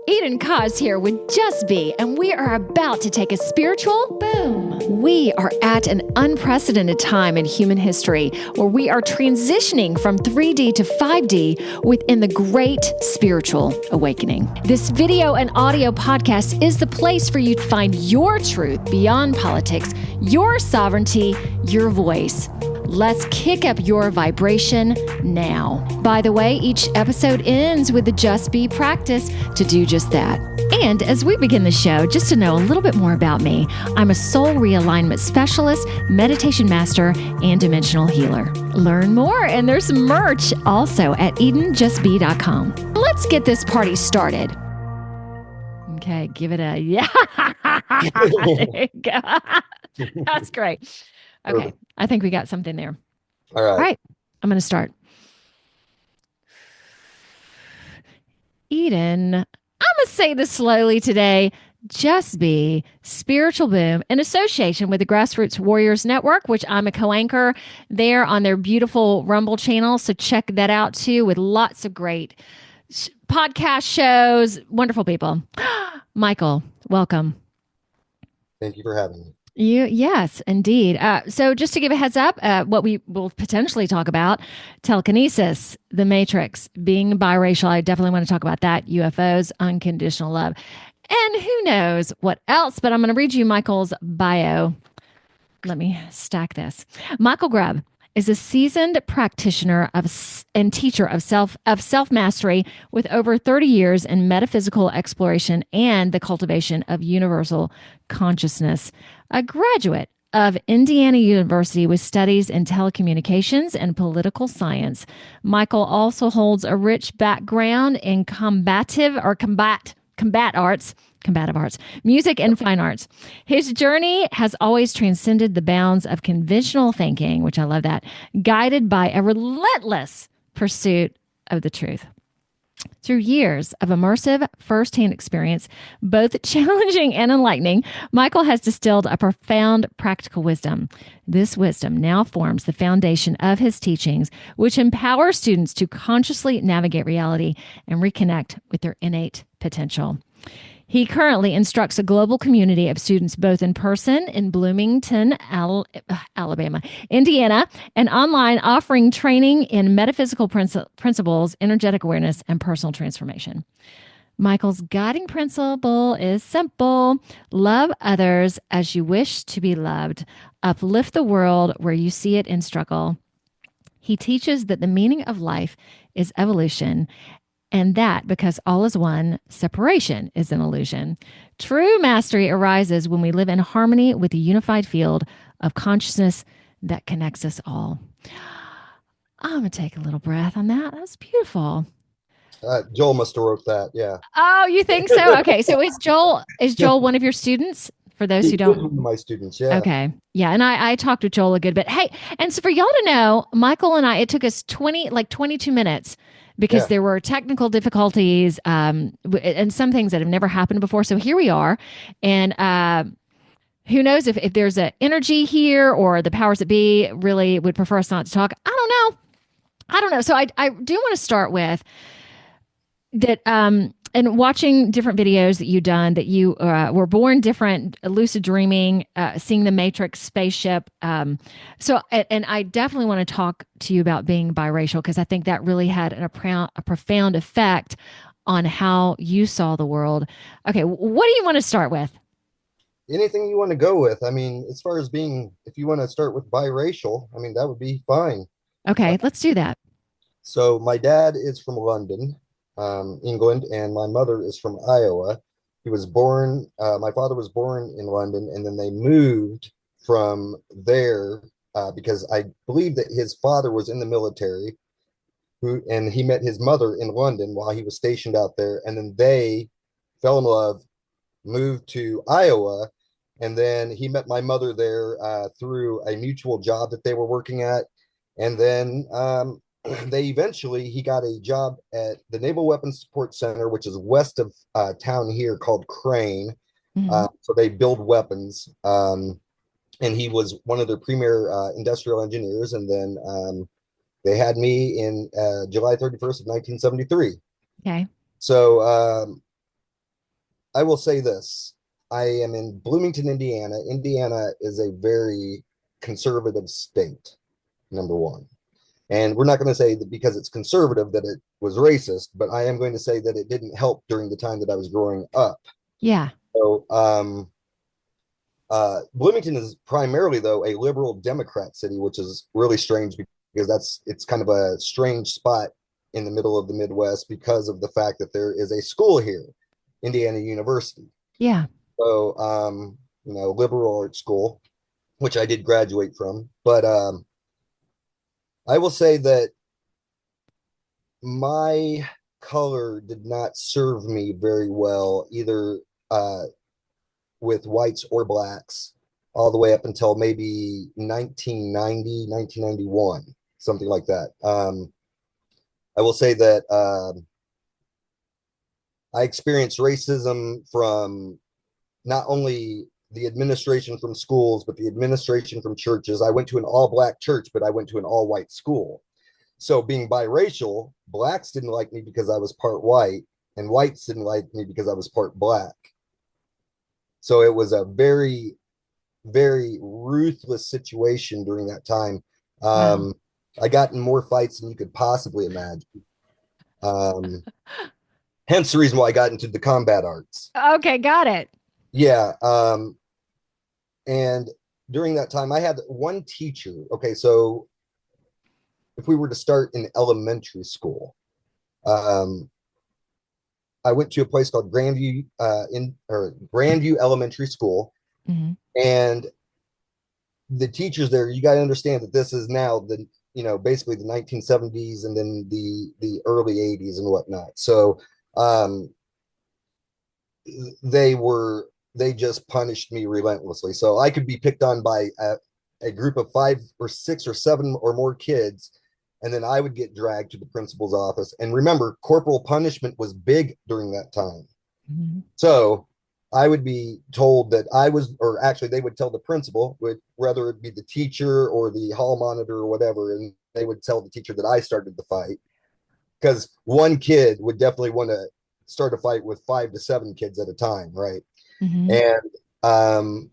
Eden Koz here with Just Be, and we are about to take a spiritual boom. We are at an unprecedented time in human history where we are transitioning from 3D to 5D within the great spiritual awakening. This video and audio podcast is the place for you to find your truth beyond politics, your sovereignty, your voice. Let's kick up your vibration now. By the way, each episode ends with the Just Be practice to do just that. And as we begin the show, just to know a little bit more about me, I'm a soul realignment specialist, meditation master, and dimensional healer. Learn more, and there's merch also at EdenJustBe.com. Let's get this party started. Okay, give it a yeah. There you go. That's great. Okay, I think we got something there. All right. I'm going to start. Eden, I'm going to say this slowly today. Just Be Spiritual Boom in association with the Grassroots Warriors Network, which I'm a co-anchor there on their beautiful Rumble channel. So check that out too, with lots of great podcast shows, wonderful people. Michael, welcome. Thank you for having me. Yes, indeed. So just to give a heads up, what we will potentially talk about, telekinesis, the matrix, being biracial. I definitely want to talk about that, UFOs, unconditional love, and who knows what else, but I'm going to read you Michael's bio. Let me stack this. Michael Grubb is a seasoned practitioner and teacher of self-mastery with over 30 years in metaphysical exploration and the cultivation of universal consciousness. A graduate of Indiana University with studies in telecommunications and political science, Michael also holds a rich background in combative arts, music, and fine arts. His journey has always transcended the bounds of conventional thinking, which I love that, guided by a relentless pursuit of the truth. Through years of immersive firsthand experience, both challenging and enlightening, Michael has distilled a profound practical wisdom. This wisdom now forms the foundation of his teachings, which empower students to consciously navigate reality and reconnect with their innate potential. He currently instructs a global community of students both in person in Bloomington, Alabama, Indiana, and online, offering training in metaphysical principles, energetic awareness, and personal transformation. Michael's guiding principle is simple: love others as you wish to be loved. Uplift the world where you see it in struggle. He teaches that the meaning of life is evolution, and that because all is one, separation is an illusion. True mastery arises when we live in harmony with the unified field of consciousness that connects us all. I'm going to take a little breath on that. That's beautiful. Joel must have wrote that. Yeah. Oh, you think so? Okay. So is Joel one of your students? For those who don't, my students. Yeah. Okay. Yeah. And I talked with Joel a good bit. Hey, and so for y'all to know, Michael and I, it took us 22 minutes because there were technical difficulties and some things that have never happened before. So here we are. And who knows if there's an energy here or the powers that be really would prefer us not to talk. I don't know. So I do want to start with that. And watching different videos that you've done, that you were born different, lucid dreaming, seeing the Matrix spaceship. And I definitely want to talk to you about being biracial, because I think that really had a profound effect on how you saw the world. Okay, what do you want to start with? Anything you want to go with. I mean, as far as if you want to start with biracial, I mean, that would be fine. Okay, let's do that. So my dad is from London, England, and my mother is from Iowa. My father was born in London, and then they moved from there because I believe that his father was in the military, and he met his mother in London while he was stationed out there, and then they fell in love, moved to Iowa, and then he met my mother there through a mutual job that they were working at, and then he got a job at the Naval Weapons Support Center, which is west of town here, called Crane. Mm-hmm. So they build weapons. And he was one of their premier industrial engineers. And then they had me in July 31st of 1973. Okay. So I will say this. I am in Bloomington, Indiana. Indiana is a very conservative state, number one. And we're not going to say that because it's conservative that it was racist, but I am going to say that it didn't help during the time that I was growing up. Yeah. So, Bloomington is primarily, though, a liberal Democrat city, which is really strange because it's kind of a strange spot in the middle of the Midwest because of the fact that there is a school here, Indiana University. Yeah. So, liberal arts school, which I did graduate from. But I will say that my color did not serve me very well, either with whites or blacks, all the way up until maybe 1990, 1991, something like that. I will say that I experienced racism from not only the administration from schools, but the administration from churches. I went to an all black church, but I went to an all white school. So being biracial, blacks didn't like me because I was part white, and whites didn't like me because I was part black. So it was a very, very ruthless situation during that time. Wow. I got in more fights than you could possibly imagine. Um, Hence the reason why I got into the combat arts. Okay, got it. Yeah. And during that time, I had one teacher. Okay, so if we were to start in elementary school, um, I went to a place called Grandview Elementary School, Hmm. and the teachers there, you got to understand that this is now basically the 1970s and then the early 80s and whatnot. So um, they were they just punished me relentlessly. So I could be picked on by a group of 5 or 6 or 7 or more kids, and then I would get dragged to the principal's office. And remember, corporal punishment was big during that time. Hmm. So I would be told that I was, or actually, they would tell the principal, whether it be the teacher or the hall monitor or whatever, and they would tell the teacher that I started the fight because one kid would definitely want to start a fight with 5 to 7 kids at a time, right? Hmm. And um,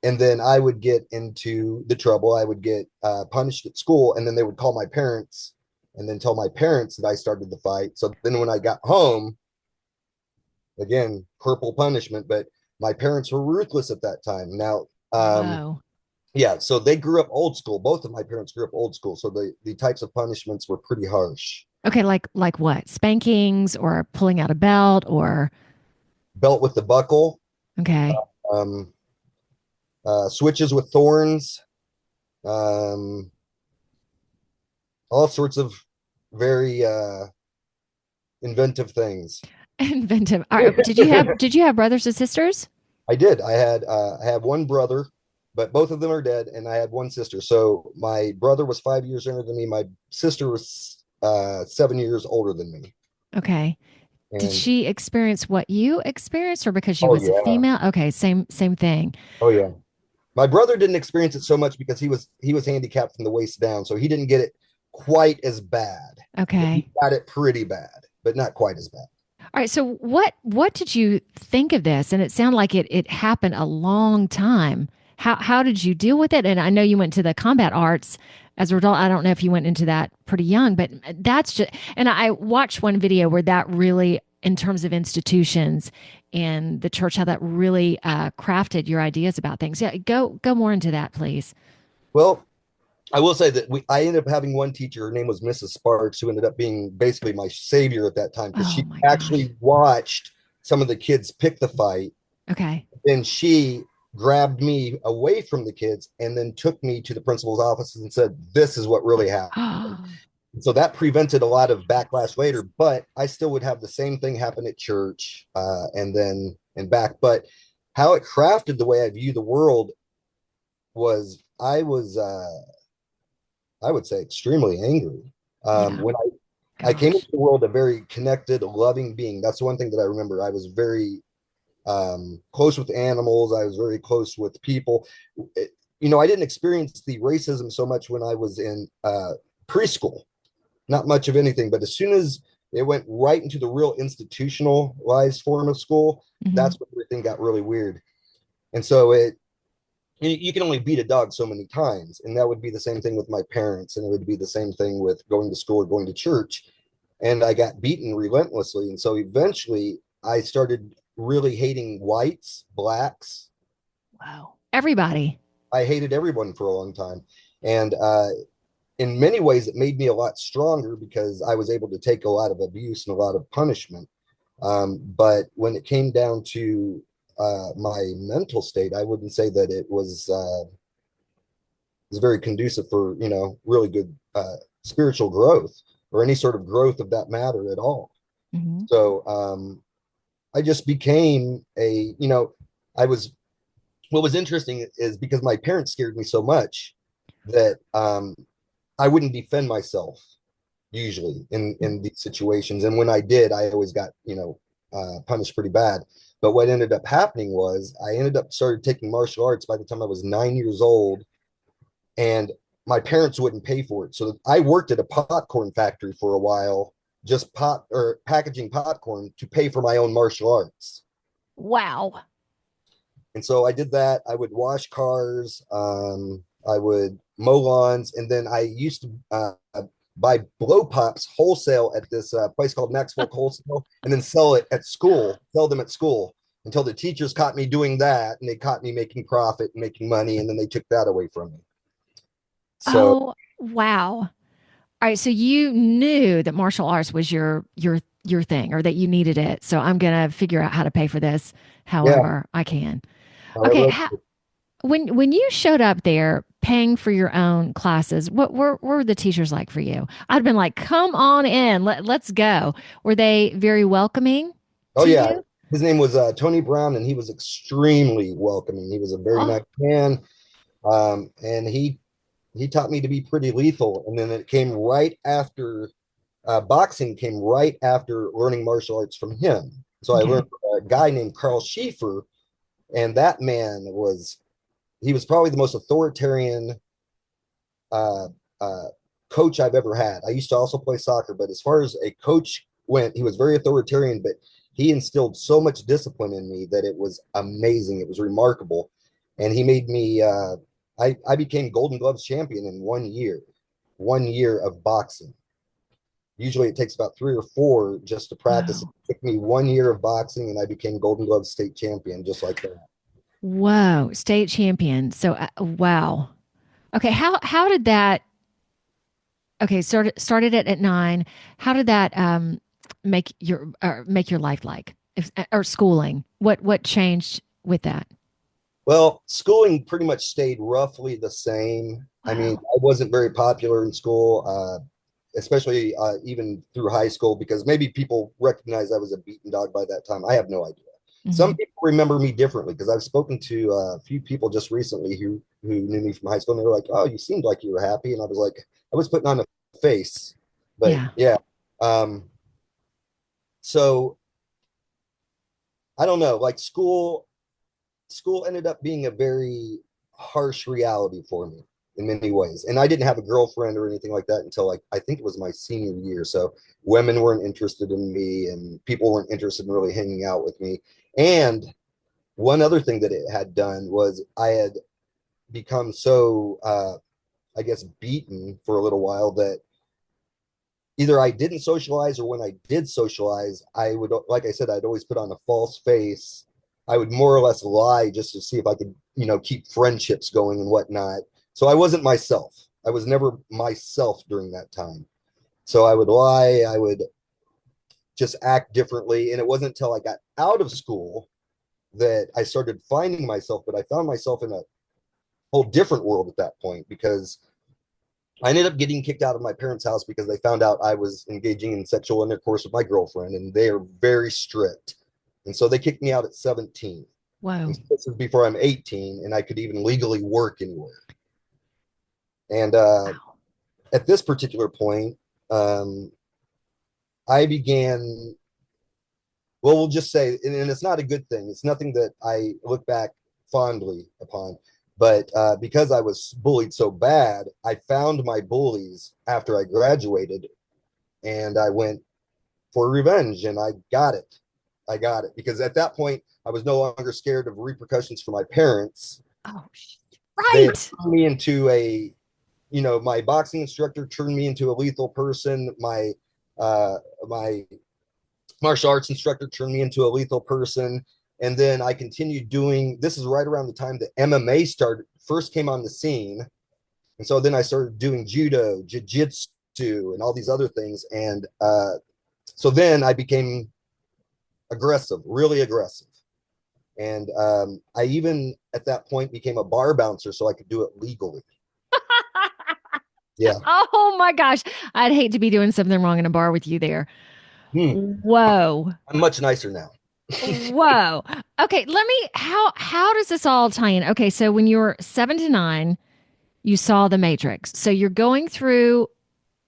and then I would get into the trouble. I would get punished at school, and then they would call my parents and then tell my parents that I started the fight. So then when I got home, again, corporal punishment, but my parents were ruthless at that time. Now, Whoa. yeah, so they grew up old school. Both of my parents grew up old school, so the types of punishments were pretty harsh. Okay, like what? Spankings or pulling out a belt or Belt with the buckle, okay. um, switches with thorns, um, all sorts of very inventive things. Inventive. All right, did you have brothers and sisters? I did. I had one brother, but both of them are dead, and I had one sister. So my brother was 5 years younger than me. My sister was 7 years older than me. Okay. Did And she experience what you experienced or because she oh was a yeah, female? Okay, same thing. oh yeah. My brother didn't experience it so much because he was handicapped from the waist down, so he didn't get it quite as bad. He Okay. got it pretty bad, but not quite as bad. All right. So what did you think of this? And it sounded like it happened a long time. How did you deal with it? And I know you went to the combat arts as a result. I don't know if you went into that pretty young, but that's just and I watched one video where that really, in terms of institutions and the church, how that really crafted your ideas about things. Yeah, go more into that, please. Well, I will say that I ended up having one teacher. Her name was Mrs. Sparks, who ended up being basically my savior at that time because Oh she my gosh. actually watched some of the kids pick the fight. Okay. Then she grabbed me away from the kids and then took me to the principal's office and said, "This is what really happened." Oh, So that prevented a lot of backlash later, but I still would have the same thing happen at church and then and back. But how it crafted the way I view the world was I would say extremely angry. yeah. When I came into Gosh. the world a very connected, loving being. That's the one thing that I remember. I was very close with animals. I was very close with people. I didn't experience the racism so much when I was in preschool. Not much of anything, but as soon as it went right into the real institutionalized form of school. Hmm. That's when everything got really weird. And so you can only beat a dog so many times. And that would be the same thing with my parents. And it would be the same thing with going to school or going to church. And I got beaten relentlessly. And so eventually I started really hating whites, blacks. Wow. Everybody. I hated everyone for a long time. And in many ways, it made me a lot stronger because I was able to take a lot of abuse and a lot of punishment. But when it came down to my mental state, I wouldn't say that it was very conducive for, really good spiritual growth or any sort of growth of that matter at all. Hmm. So I just became I was, what was interesting is because my parents scared me so much that I wouldn't defend myself usually in these situations. And when I did, I always got, punished pretty bad. But what ended up happening was I ended up started taking martial arts by the time I was 9 years old, and my parents wouldn't pay for it. So I worked at a popcorn factory for a while, just pop or packaging popcorn to pay for my own martial arts. Wow. And so I did that. I would wash cars, I would mow lawns, and then I used to buy blow pops wholesale at this place called Maxwell Wholesale, and then sell them at school until the teachers caught me doing that, and they caught me making profit and making money, and then they took that away from me. So Oh, wow. All right. So you knew that martial arts was your thing or that you needed it. So I'm gonna figure out how to pay for this yeah, however I can. Okay. however, When you showed up there paying for your own classes, what were the teachers like for you? I'd been like, come on in, let's go. Were they very welcoming oh to yeah, you? his name was Tony Brown, and he was extremely welcoming. He was a very nice Oh, man, and he taught me to be pretty lethal. And then it came right after boxing came right after learning martial arts from him. So I learned okay. from a guy named Carl Schiefer, and that man he was probably the most authoritarian uh, uh, coach I've ever had. I used to also play soccer, but as far as a coach went, he was very authoritarian, but he instilled so much discipline in me that it was amazing. It was remarkable. And he made me, I became Golden Gloves champion in 1 year of boxing. Usually it takes about 3 or 4 just to practice. It Whoa. took me 1 year of boxing and I became Golden Gloves state champion just like that. Whoa, state champion. So wow. Okay, how did that okay, started it at 9. How did that make your life like? If, or schooling? What changed with that? Well, schooling pretty much stayed roughly the same. I mean, Wow. I wasn't very popular in school, especially even through high school, because maybe people recognized I was a beaten dog by that time. I have no idea. Some Hmm. people remember me differently because I've spoken to a few people just recently who knew me from high school, and they were like, "Oh, you seemed like you were happy," and I was like, "I was putting on a face," but Yeah. yeah. Um, so I don't know, like school ended up being a very harsh reality for me in many ways. And I didn't have a girlfriend or anything like that until like I think it was my senior year. So women weren't interested in me and people weren't interested in really hanging out with me. And one other thing that it had done was I had become so I guess beaten for a little while that either I didn't socialize or when I did socialize, I would, like I said, I'd always put on a false face. I would more or less lie just to see if I could, keep friendships going and whatnot. So I wasn't myself. I was never myself during that time. So I would lie. I would just act differently. And it wasn't until I got out of school that I started finding myself, but I found myself in a whole different world at that point because I ended up getting kicked out of my parents' house because they found out I was engaging in sexual intercourse with my girlfriend, and they are very strict. And so they kicked me out at 17. And Whoa. so this was before I'm 18, and I could even legally work anywhere. And Wow. at this particular point, um, I began, well, we'll just say, and it's not a good thing. It's nothing that I look back fondly upon. But because I was bullied so bad, I found my bullies after I graduated and I went for revenge, and I got it. I got it because at that point I was no longer scared of repercussions for my parents. Oh, They had right. turned me into a, my boxing instructor turned me into a lethal person. My martial arts instructor turned me into a lethal person. And then I continued doing, this is right around the time that MMA started, first came on the scene. And so then I started doing judo, jiu-jitsu, and all these other things. And so then I became aggressive, really aggressive. And I even at that point became a bar bouncer so I could do it legally. Yeah. Oh my gosh. I'd hate to be doing something wrong in a bar with you there. Hmm. Whoa. I'm much nicer now. Whoa. Okay, how does this all tie in? Okay, so when you were 7 to 9, you saw the Matrix. So you're going through,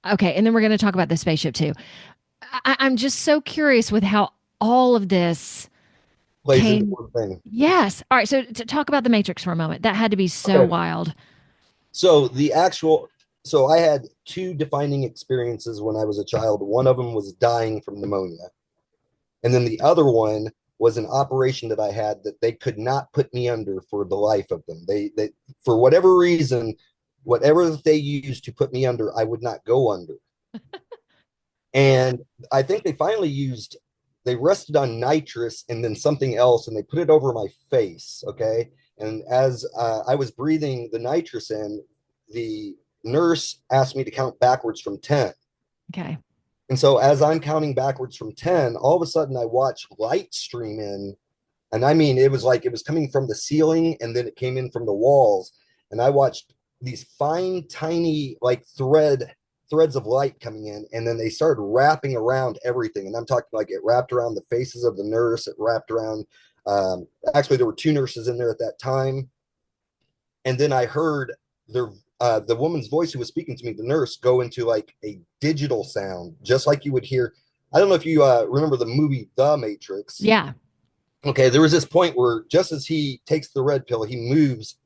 okay, and then we're going to talk about the spaceship too. I'm just so curious with how all of this Plays into came. one thing. Yes. All right, so to talk about the Matrix for a moment. That had to be so Okay. wild. So I had two defining experiences when I was a child. One of them was dying from pneumonia. And then the other one was an operation that I had that they could not put me under for the life of them. They for whatever reason, whatever they used to put me under, I would not go under. And I think they rested on nitrous and then something else, and they put it over my face. Okay. And as I was breathing the nitrous in, the nurse asked me to count backwards from 10. Okay. And so as I'm counting backwards from 10, all of a sudden I watch light stream in. And I mean, it was like it was coming from the ceiling and then it came in from the walls. And I watched these fine, tiny, like threads of light coming in. And then they started wrapping around everything. And I'm talking like it wrapped around the faces of the nurse. It wrapped around, actually, there were two nurses in there at that time. And then I heard the woman's voice who was speaking to me, the nurse, go into like a digital sound, just like you would hear. I don't know if you remember the movie The Matrix. Yeah. Okay, there was this point where just as he takes the red pill, he moves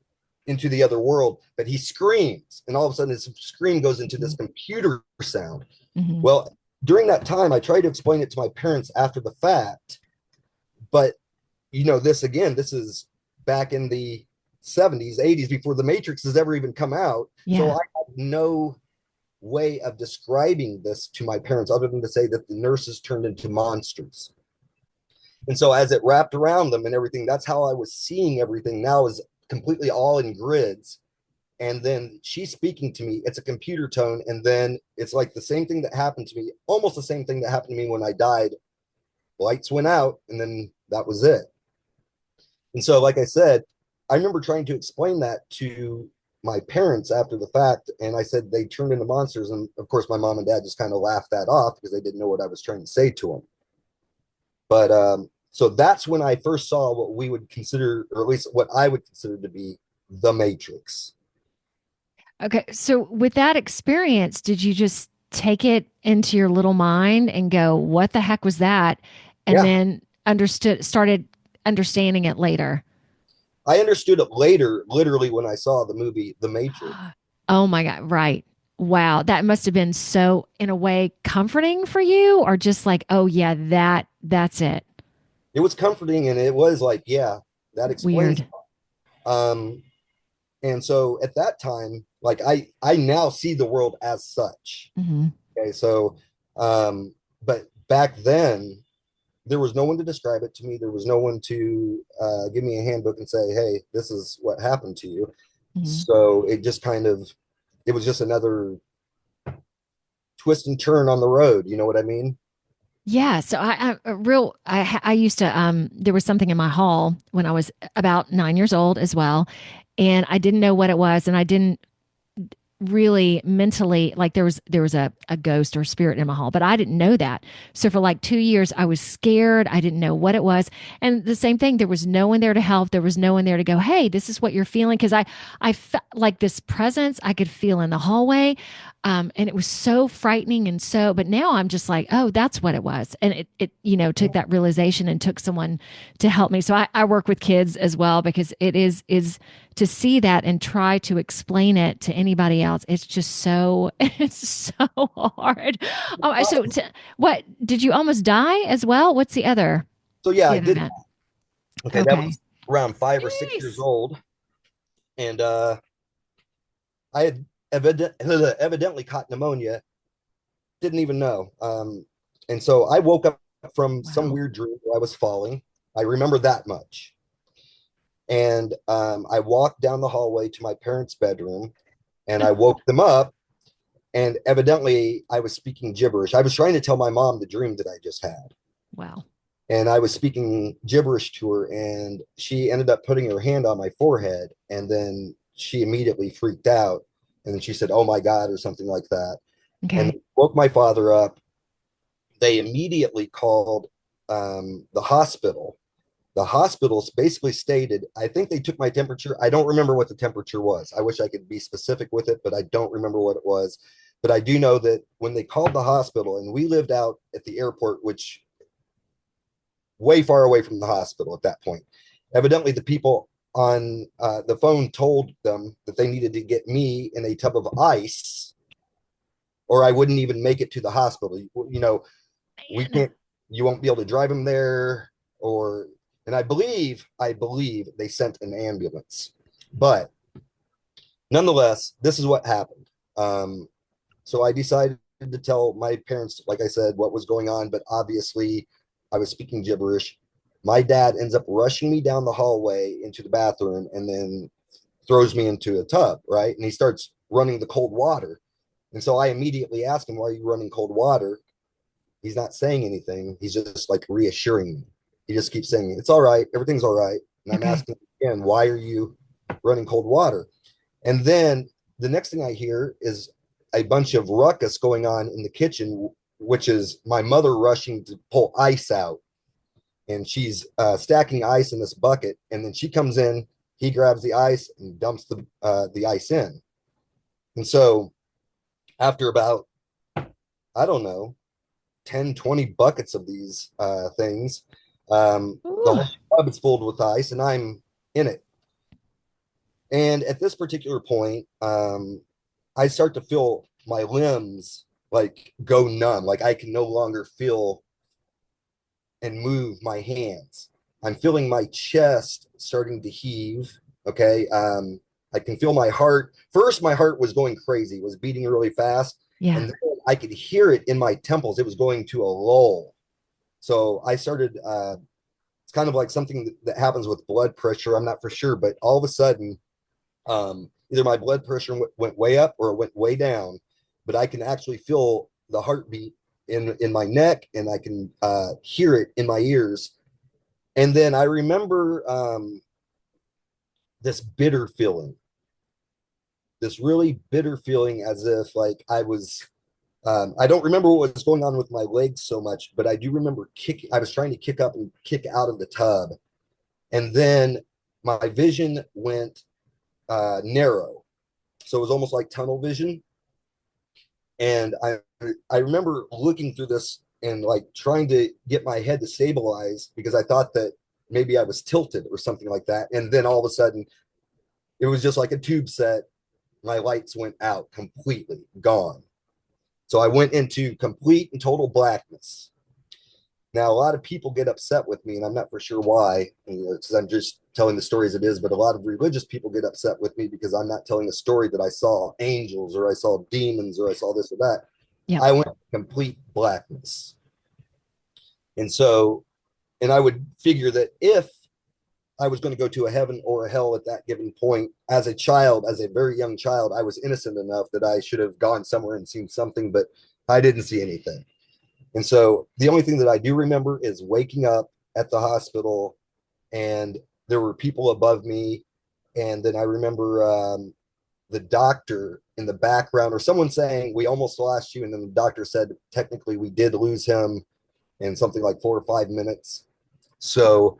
into the other world, but he screams, and all of a sudden his scream goes into this computer sound. Mm-hmm. Well, during that time, I tried to explain it to my parents after the fact, but this is back in the 70s, 80s, before the Matrix has ever even come out. Yeah. So I had no way of describing this to my parents other than to say that the nurses turned into monsters. And so as it wrapped around them and everything, that's how I was seeing everything now, is completely all in grids. And then she's speaking to me. It's a computer tone. And then it's like the same thing that happened to me, almost the same thing that happened to me when I died. Lights went out, and then that was it. And so, like I said, I remember trying to explain that to my parents after the fact. And I said they turned into monsters. And of course, my mom and dad just kind of laughed that off because they didn't know what I was trying to say to them. But so that's when I first saw what we would consider, or at least what I would consider to be the Matrix. Okay. So with that experience, did you just take it into your little mind and go, what the heck was that? And Yeah. then started understanding it later. I understood it later, literally when I saw the movie The Matrix. Oh my God. Right. Wow. That must have been so, in a way, comforting for you, or just like, oh yeah, that's it. It was comforting, and it was like, yeah, that explains. Weird. Um, and so at that time, like I now see the world as such. Mm-hmm. Okay, so but back then there was no one to describe it to me. There was no one to give me a handbook and say, hey, this is what happened to you. Mm-hmm. So it was just another twist and turn on the road. You know what I mean? Yeah, so I used to there was something in my hall when I was about 9 years old as well, and I didn't know what it was, and I didn't really mentally, like there was a ghost or spirit in my hall, but I didn't know that. So for like 2 years I was scared. I didn't know what it was. And the same thing, there was no one there to help. There was no one there to go, hey, this is what you're feeling. Because I felt like this presence I could feel in the hallway. And it was so frightening. And so, but now I'm just like, oh, that's what it was. And it took that realization and took someone to help me. So I work with kids as well, because it is to see that and try to explain it to anybody else, it's just so it's so hard. Oh, what did you almost die as well? What's So yeah, the I other did. event? Okay, that Okay. was around 5 or 6 years Jeez. old, and I had evidently caught pneumonia. Didn't even know. And so I woke up from some Wow. weird dream where I was falling. I remember that much. And I walked down the hallway to my parents' bedroom, and I woke them up. And evidently, I was speaking gibberish. I was trying to tell my mom the dream that I just had. Wow. And I was speaking gibberish to her, and she ended up putting her hand on my forehead. And then she immediately freaked out. And then she said, "Oh my God," or something like that. And Okay. woke my father up. They immediately called the hospital. The hospitals basically stated, I think they took my temperature. I don't remember what the temperature was. I wish I could be specific with it, but I don't remember what it was. But I do know that when they called the hospital, and we lived out at the airport, which way far away from the hospital at that point, evidently the people on the phone told them that they needed to get me in a tub of ice or I wouldn't even make it to the hospital. You know, we Man. can't, you won't be able to drive him there, or, and I believe they sent an ambulance. But nonetheless, this is what happened. So I decided to tell my parents, like I said, what was going on, but obviously I was speaking gibberish. My dad ends up rushing me down the hallway into the bathroom and then throws me into a tub, right? And he starts running the cold water. And so I immediately ask him, "Why are you running cold water?" He's not saying anything. He's just like reassuring me. He just keeps saying, "It's all right. Everything's all right." And I'm Okay. asking again, "Why are you running cold water?" And then the next thing I hear is a bunch of ruckus going on in the kitchen, which is my mother rushing to pull ice out. And she's stacking ice in this bucket. And then she comes in, he grabs the ice and dumps the ice in. And so after about, I don't know, 10, 20 buckets of these things, the Ooh. whole tub is filled with ice and I'm in it. And at this particular point, I start to feel my limbs like go numb. Like I can no longer feel and move my hands. I'm feeling my chest starting to heave. Okay. I can feel my heart. First, my heart was going crazy, was beating really fast. Yeah. And then I could hear it in my temples. It was going to a lull. So I started, it's kind of like something that happens with blood pressure. I'm not for sure, but all of a sudden, either my blood pressure went way up or it went way down, but I can actually feel the heartbeat in my neck and I can hear it in my ears. And then I remember this bitter feeling, this really bitter feeling as if like I was, I don't remember what was going on with my legs so much, but I do remember I was trying to kick up and kick out of the tub. And then my vision went narrow. So it was almost like tunnel vision. And I remember looking through this and like trying to get my head to stabilize because I thought that maybe I was tilted or something like that. And then all of a sudden, it was just like a tube set. My lights went out completely, gone. So I went into complete and total blackness. Now, a lot of people get upset with me, and I'm not for sure why, because I'm just telling the story as it is. But a lot of religious people get upset with me because I'm not telling a story that I saw angels or I saw demons or I saw this or that. Yep. I went complete blackness. And so, and I would figure that if I was going to go to a heaven or a hell at that given point, as a child, as a very young child, I was innocent enough that I should have gone somewhere and seen something, but I didn't see anything. And so the only thing that I do remember is waking up at the hospital and there were people above me. And then I remember the doctor in the background or someone saying, "We almost lost you." And then the doctor said, "Technically, we did lose him in something like 4 or 5 minutes." So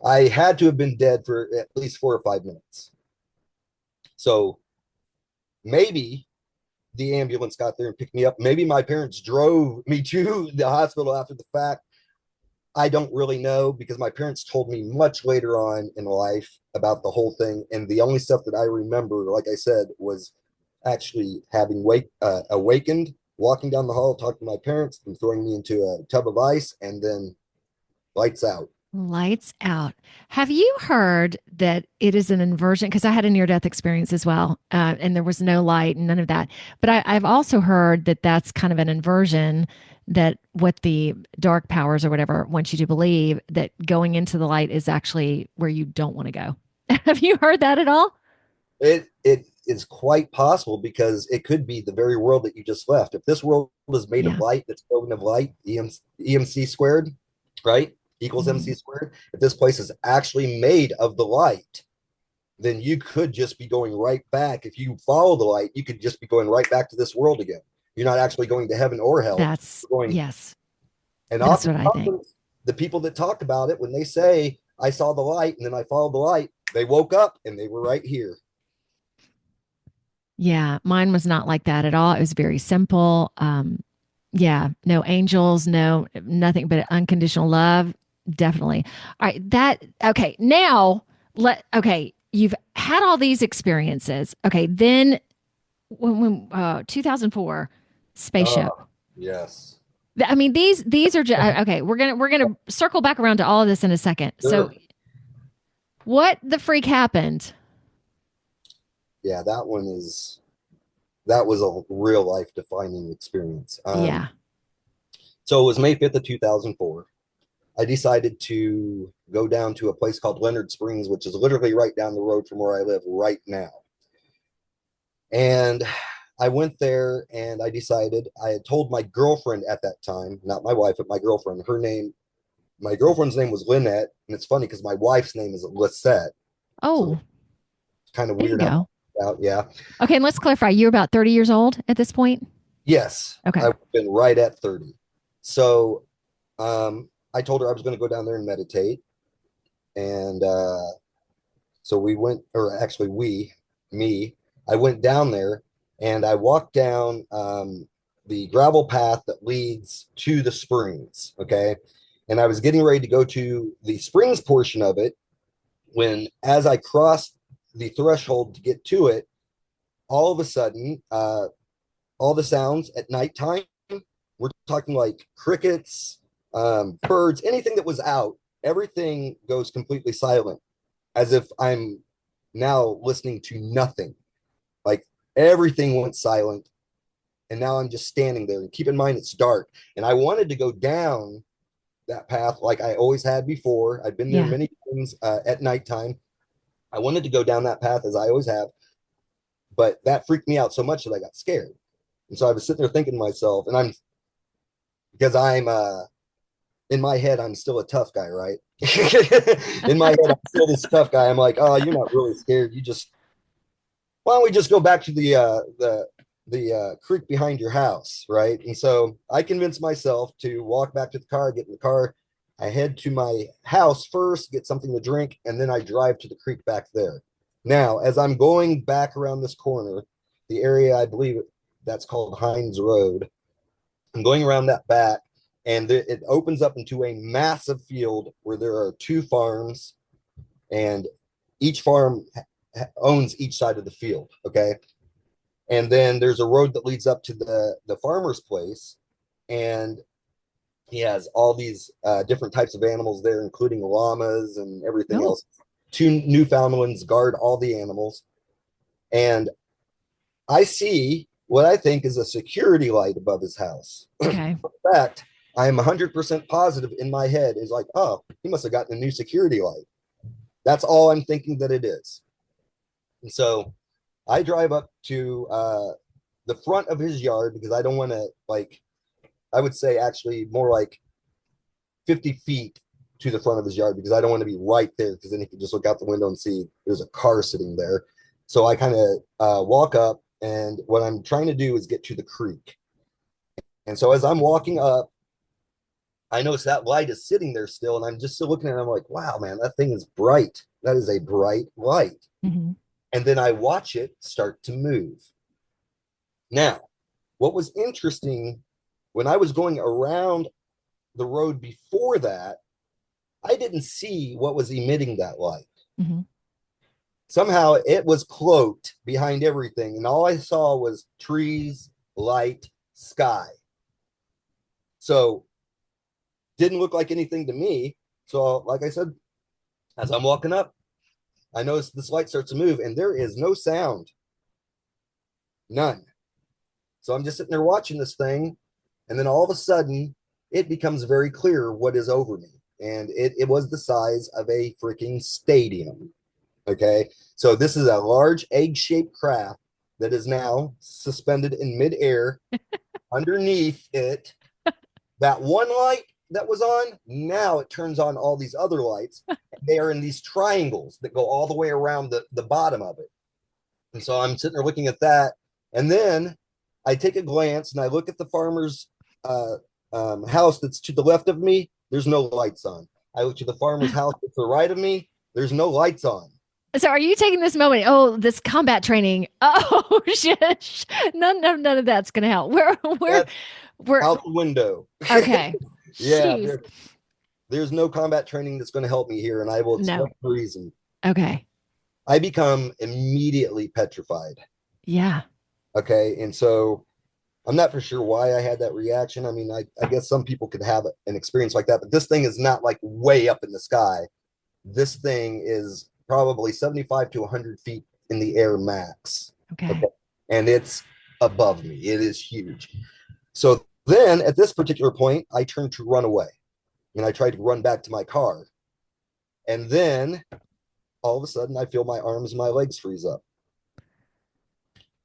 I had to have been dead for at least 4 or 5 minutes. So maybe the ambulance got there and picked me up. Maybe my parents drove me to the hospital after the fact. I don't really know because my parents told me much later on in life about the whole thing. And the only stuff that I remember, like I said, was actually having awakened, walking down the hall, talking to my parents, them throwing me into a tub of ice, and then lights out. Lights out. Have you heard that it is an inversion? Because I had a near death experience as well, and there was no light and none of that. But I've also heard that that's kind of an inversion, that what the dark powers or whatever want you to believe, that going into the light is actually where you don't want to go. Have you heard that at all? It is quite possible because it could be the very world that you just left. If this world is made of Yeah. light, that's spoken of light, EMC squared, right? Equals MC Mhm. squared. If this place is actually made of the light, then you could just be going right back. If you follow the light, you could just be going right back to this world again. You're not actually going to heaven or hell. That's, You're going, yes, and that's what I think. often the people that talk about it, when they say, I saw the light and then I followed the light, they woke up and they were right here. Yeah, mine was not like that at all. It was very simple. Yeah, no angels, no nothing but unconditional love. Definitely. All right, that okay. Now okay, you've had all these experiences. Okay, then when 2004 spaceship. Oh, yes. I mean these are just okay, we're going to circle back around to all of this in a second. So Sure. what the freak happened? Yeah, that was a real life defining experience. Yeah. So it was May 5th of 2004. I decided to go down to a place called Leonard Springs, which is literally right down the road from where I live right now. And I went there and I decided, I had told my girlfriend at that time, not my wife, but my girlfriend, my girlfriend's name was Lynette. And it's funny because my wife's name is Lisette. So Oh, it's kind of there you weird how go. out. Yeah. Okay, and let's clarify. You're about 30 years old at this point? Yes. Okay. I've been right at 30. So I told her I was going to go down there and meditate. And so we went, or actually, me, I went down there and I walked down the gravel path that leads to the springs. Okay. And I was getting ready to go to the springs portion of it when, as I crossed the threshold to get to it, all of a sudden, all the sounds at nighttime, we're talking like crickets, birds, anything that was out, everything goes completely silent as if I'm now listening to nothing. Like everything went silent. And now I'm just standing there. And keep in mind, it's dark. And I wanted to go down that path like I always had before. I'd been there Yeah. many times at nighttime. I wanted to go down that path as I always have, but that freaked me out so much that I got scared. And so I was sitting there thinking to myself, and because I'm in my head, I'm still a tough guy, right? In my head, I'm still this tough guy. I'm like, oh, you're not really scared. You just, why don't we just go back to the creek behind your house, right? And so I convinced myself to walk back to the car, get in the car. I head to my house first, get something to drink, and then I drive to the creek back there. Now, as I'm going back around this corner, the area I believe that's called Hines Road, I'm going around that back, and it opens up into a massive field where there are two farms, and each farm owns each side of the field. Okay. And then there's a road that leads up to the farmer's place, and he has all these different types of animals there, including llamas and everything Oh, else. Two Newfoundlands guard all the animals, and I see what I think is a security light above his house. okay. In fact, I am 100% positive in my head is like, oh, he must have gotten a new security light. That's all I'm thinking that it is. And so I drive up to the front of his yard because I don't want to, like, I would say actually more like 50 feet to the front of his yard because I don't want to be right there because then he can just look out the window and see there's a car sitting there. So I kind of walk up, and what I'm trying to do is get to the creek. And so as I'm walking up, I notice that light is sitting there still, and I'm just still looking at it. I'm like, wow, man, that thing is bright. That is a bright light. Hmm. And then I watch it start to move. Now, what was interesting when I was going around the road before that, I didn't see what was emitting that light. Mm-hmm. Somehow it was cloaked behind everything, and all I saw was trees, light, sky. So didn't look like anything to me. So, like I said, as I'm walking up, I noticed this light starts to move, and there is no sound, none. So I'm just sitting there watching this thing, and then all of a sudden, it becomes very clear what is over me, and it was the size of a freaking stadium. Okay, so this is a large egg-shaped craft that is now suspended in midair. Underneath it, that one light that was on, now it turns on all these other lights. They are in these triangles that go all the way around the bottom of it. And so I'm sitting there looking at that. And then I take a glance and I look at the farmer's house that's to the left of me. There's no lights on. I look to the farmer's house to the right of me. There's no lights on. So are you taking this moment? Oh, this combat training. Oh, shit. None of that's going to help. That's we're out the window. okay. Yeah, Jeez. there's no combat training that's going to help me here, and I will explain No. the reason. Okay. I become immediately petrified. Yeah. Okay, and so I'm not for sure why I had that reaction. I mean, I guess some people could have an experience like that, but this thing is not like way up in the sky. This thing is probably 75 to 100 feet in the air max. Okay. Okay, and it's above me. It is huge. So then at this particular point, I turned to run away, and I tried to run back to my car. And then all of a sudden, I feel my arms and my legs freeze up.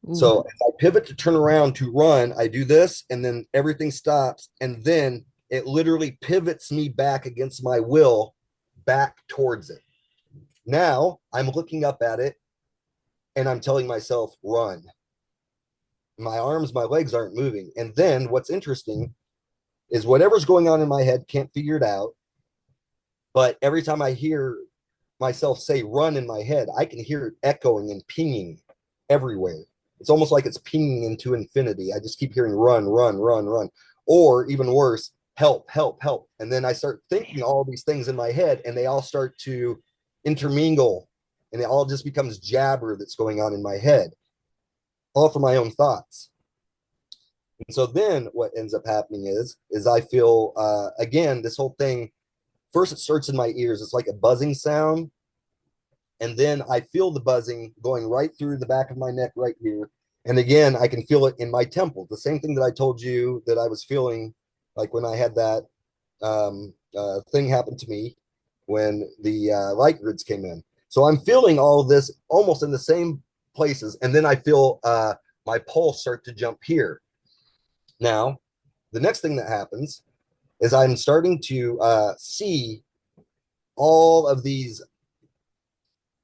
Ooh. So if I pivot to turn around to run, I do this, and then everything stops. And then it literally pivots me back against my will back towards it. Now I'm looking up at it and I'm telling myself, run. My arms, my legs aren't moving. And then what's interesting is whatever's going on in my head, can't figure it out. But every time I hear myself say run in my head, I can hear it echoing and pinging everywhere. It's almost like it's pinging into infinity. I just keep hearing run, run, run, run. Or even worse, help, help, help. And then I start thinking all these things in my head, and they all start to intermingle, and it all just becomes jabber that's going on in my head, all for my own thoughts. And so then what ends up happening is I feel, again, this whole thing, first it starts in my ears. It's like a buzzing sound. And then I feel the buzzing going right through the back of my neck right here. And again, I can feel it in my temple. The same thing that I told you that I was feeling like when I had that thing happen to me when the light grids came in. So I'm feeling all of this almost in the same places. And then I feel my pulse start to jump here. Now, the next thing that happens is I'm starting to see all of these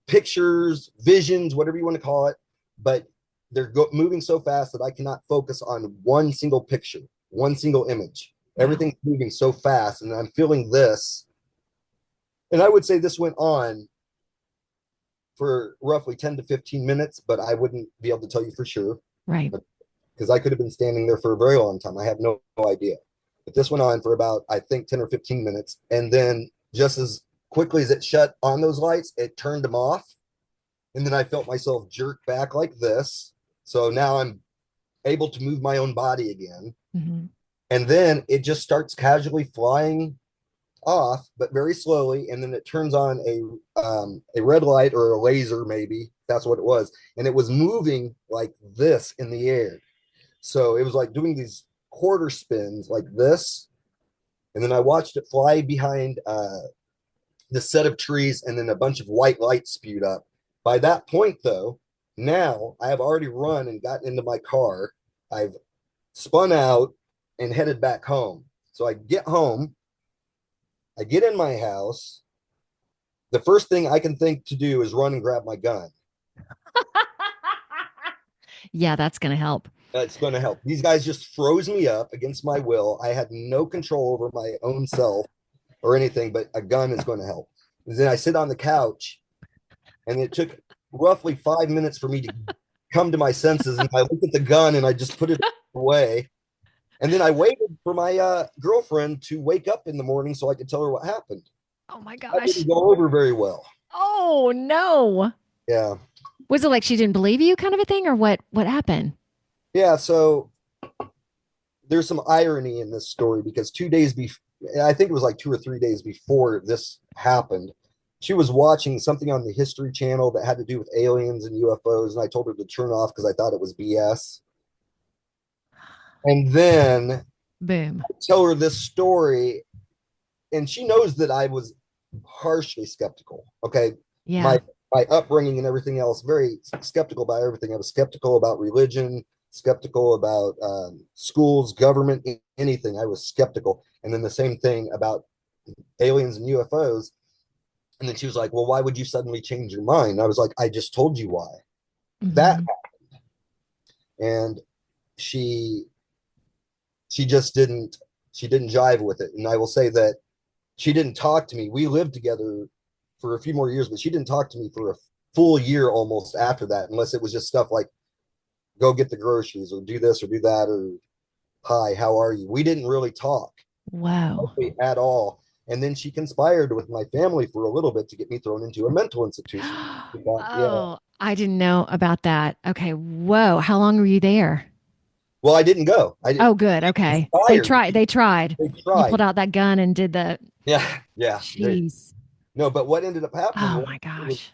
pictures, visions, whatever you want to call it, but they're moving so fast that I cannot focus on one single picture, one single image. Wow. Everything's moving so fast, and I'm feeling this. And I would say this went on for roughly 10 to 15 minutes, but I wouldn't be able to tell you for sure. Right. Because I could have been standing there for a very long time. I have no idea. But this went on for about, I think, 10 or 15 minutes. And then just as quickly as it shut on those lights, it turned them off. And then I felt myself jerk back like this. So now I'm able to move my own body again. Mm-hmm. And then it just starts casually flying off, but very slowly. And then it turns on a red light or a laser, maybe. That's what it was. And it was moving like this in the air. So it was like doing these quarter spins like this. And then I watched it fly behind the set of trees, and then a bunch of white light spewed up. By that point, though, now I have already run and gotten into my car. I've spun out and headed back home. So I get home, I get in my house. The first thing I can think to do is run and grab my gun. Yeah, that's going to help. It's going to help. These guys just froze me up against my will. I had no control over my own self or anything, but a gun is going to help. And then I sit on the couch, and it took roughly 5 minutes for me to come to my senses. And I looked at the gun and I just put it away. And then I waited for my girlfriend to wake up in the morning so I could tell her what happened. Oh my That gosh. didn't go over very well. Oh no. Yeah. Was it like she didn't believe you kind of a thing or what happened? Yeah. So there's some irony in this story because 2 days before, I think it was like 2 or 3 days before this happened, she was watching something on the History Channel that had to do with aliens and UFOs, and I told her to turn off because I thought it was BS. And then Boom. I tell her this story, and she knows that I was harshly skeptical. Okay, Yeah. my my upbringing and everything else, very skeptical about everything. I was skeptical about religion, skeptical about schools, government, anything. I was skeptical, and then the same thing about aliens and UFOs. And then she was like, "Well, why would you suddenly change your mind?" And I was like, "I just told you why." That Hmm. and she she just didn't jive with it. And I will say that she didn't talk to me. We lived together for a few more years, but she didn't talk to me for a full year almost after that, unless it was just stuff like go get the groceries or do this or do that or hi, how are you? We didn't really talk Wow. at all. And then she conspired with my family for a little bit to get me thrown into a mental institution. Yeah. Oh, I didn't know about that. Okay. Whoa. How long were you there? Well, I didn't go. I didn't Oh, good. Okay. They conspired. tried. They tried. They You pulled tried. out that gun and did the Yeah. Yeah. jeez. No, but what ended up happening Oh was my it was gosh.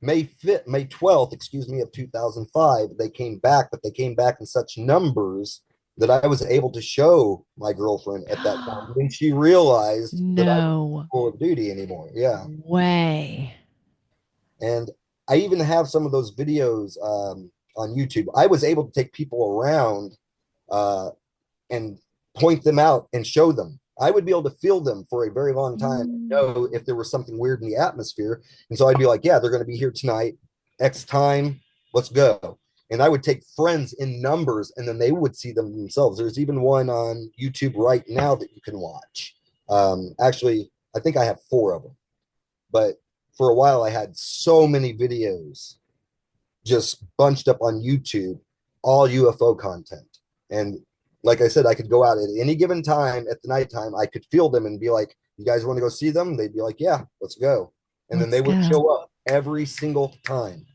May 5th, May 12th, excuse me, of 2005. They came back, but they came back in such numbers that I was able to show my girlfriend at that time. When she realized that I wasn't No full of duty anymore. Yeah. way. And I even have some of those videos on YouTube. I was able to take people around uh, and point them out and show them. I would be able to feel them for a very long time and Mm. know if there was something weird in the atmosphere. And so I'd be like, yeah, they're going to be here tonight, X time, let's go. And I would take friends in numbers and then they would see them themselves. There's even one on YouTube right now that you can watch. Actually, I think I have four of them. But for a while, I had so many videos just bunched up on YouTube, all UFO content. And like I said, I could go out at any given time at the nighttime. I could feel them and be like, "You guys want to go see them?" They'd be like, "Yeah, let's go." And then Let's they would go. show up every single time.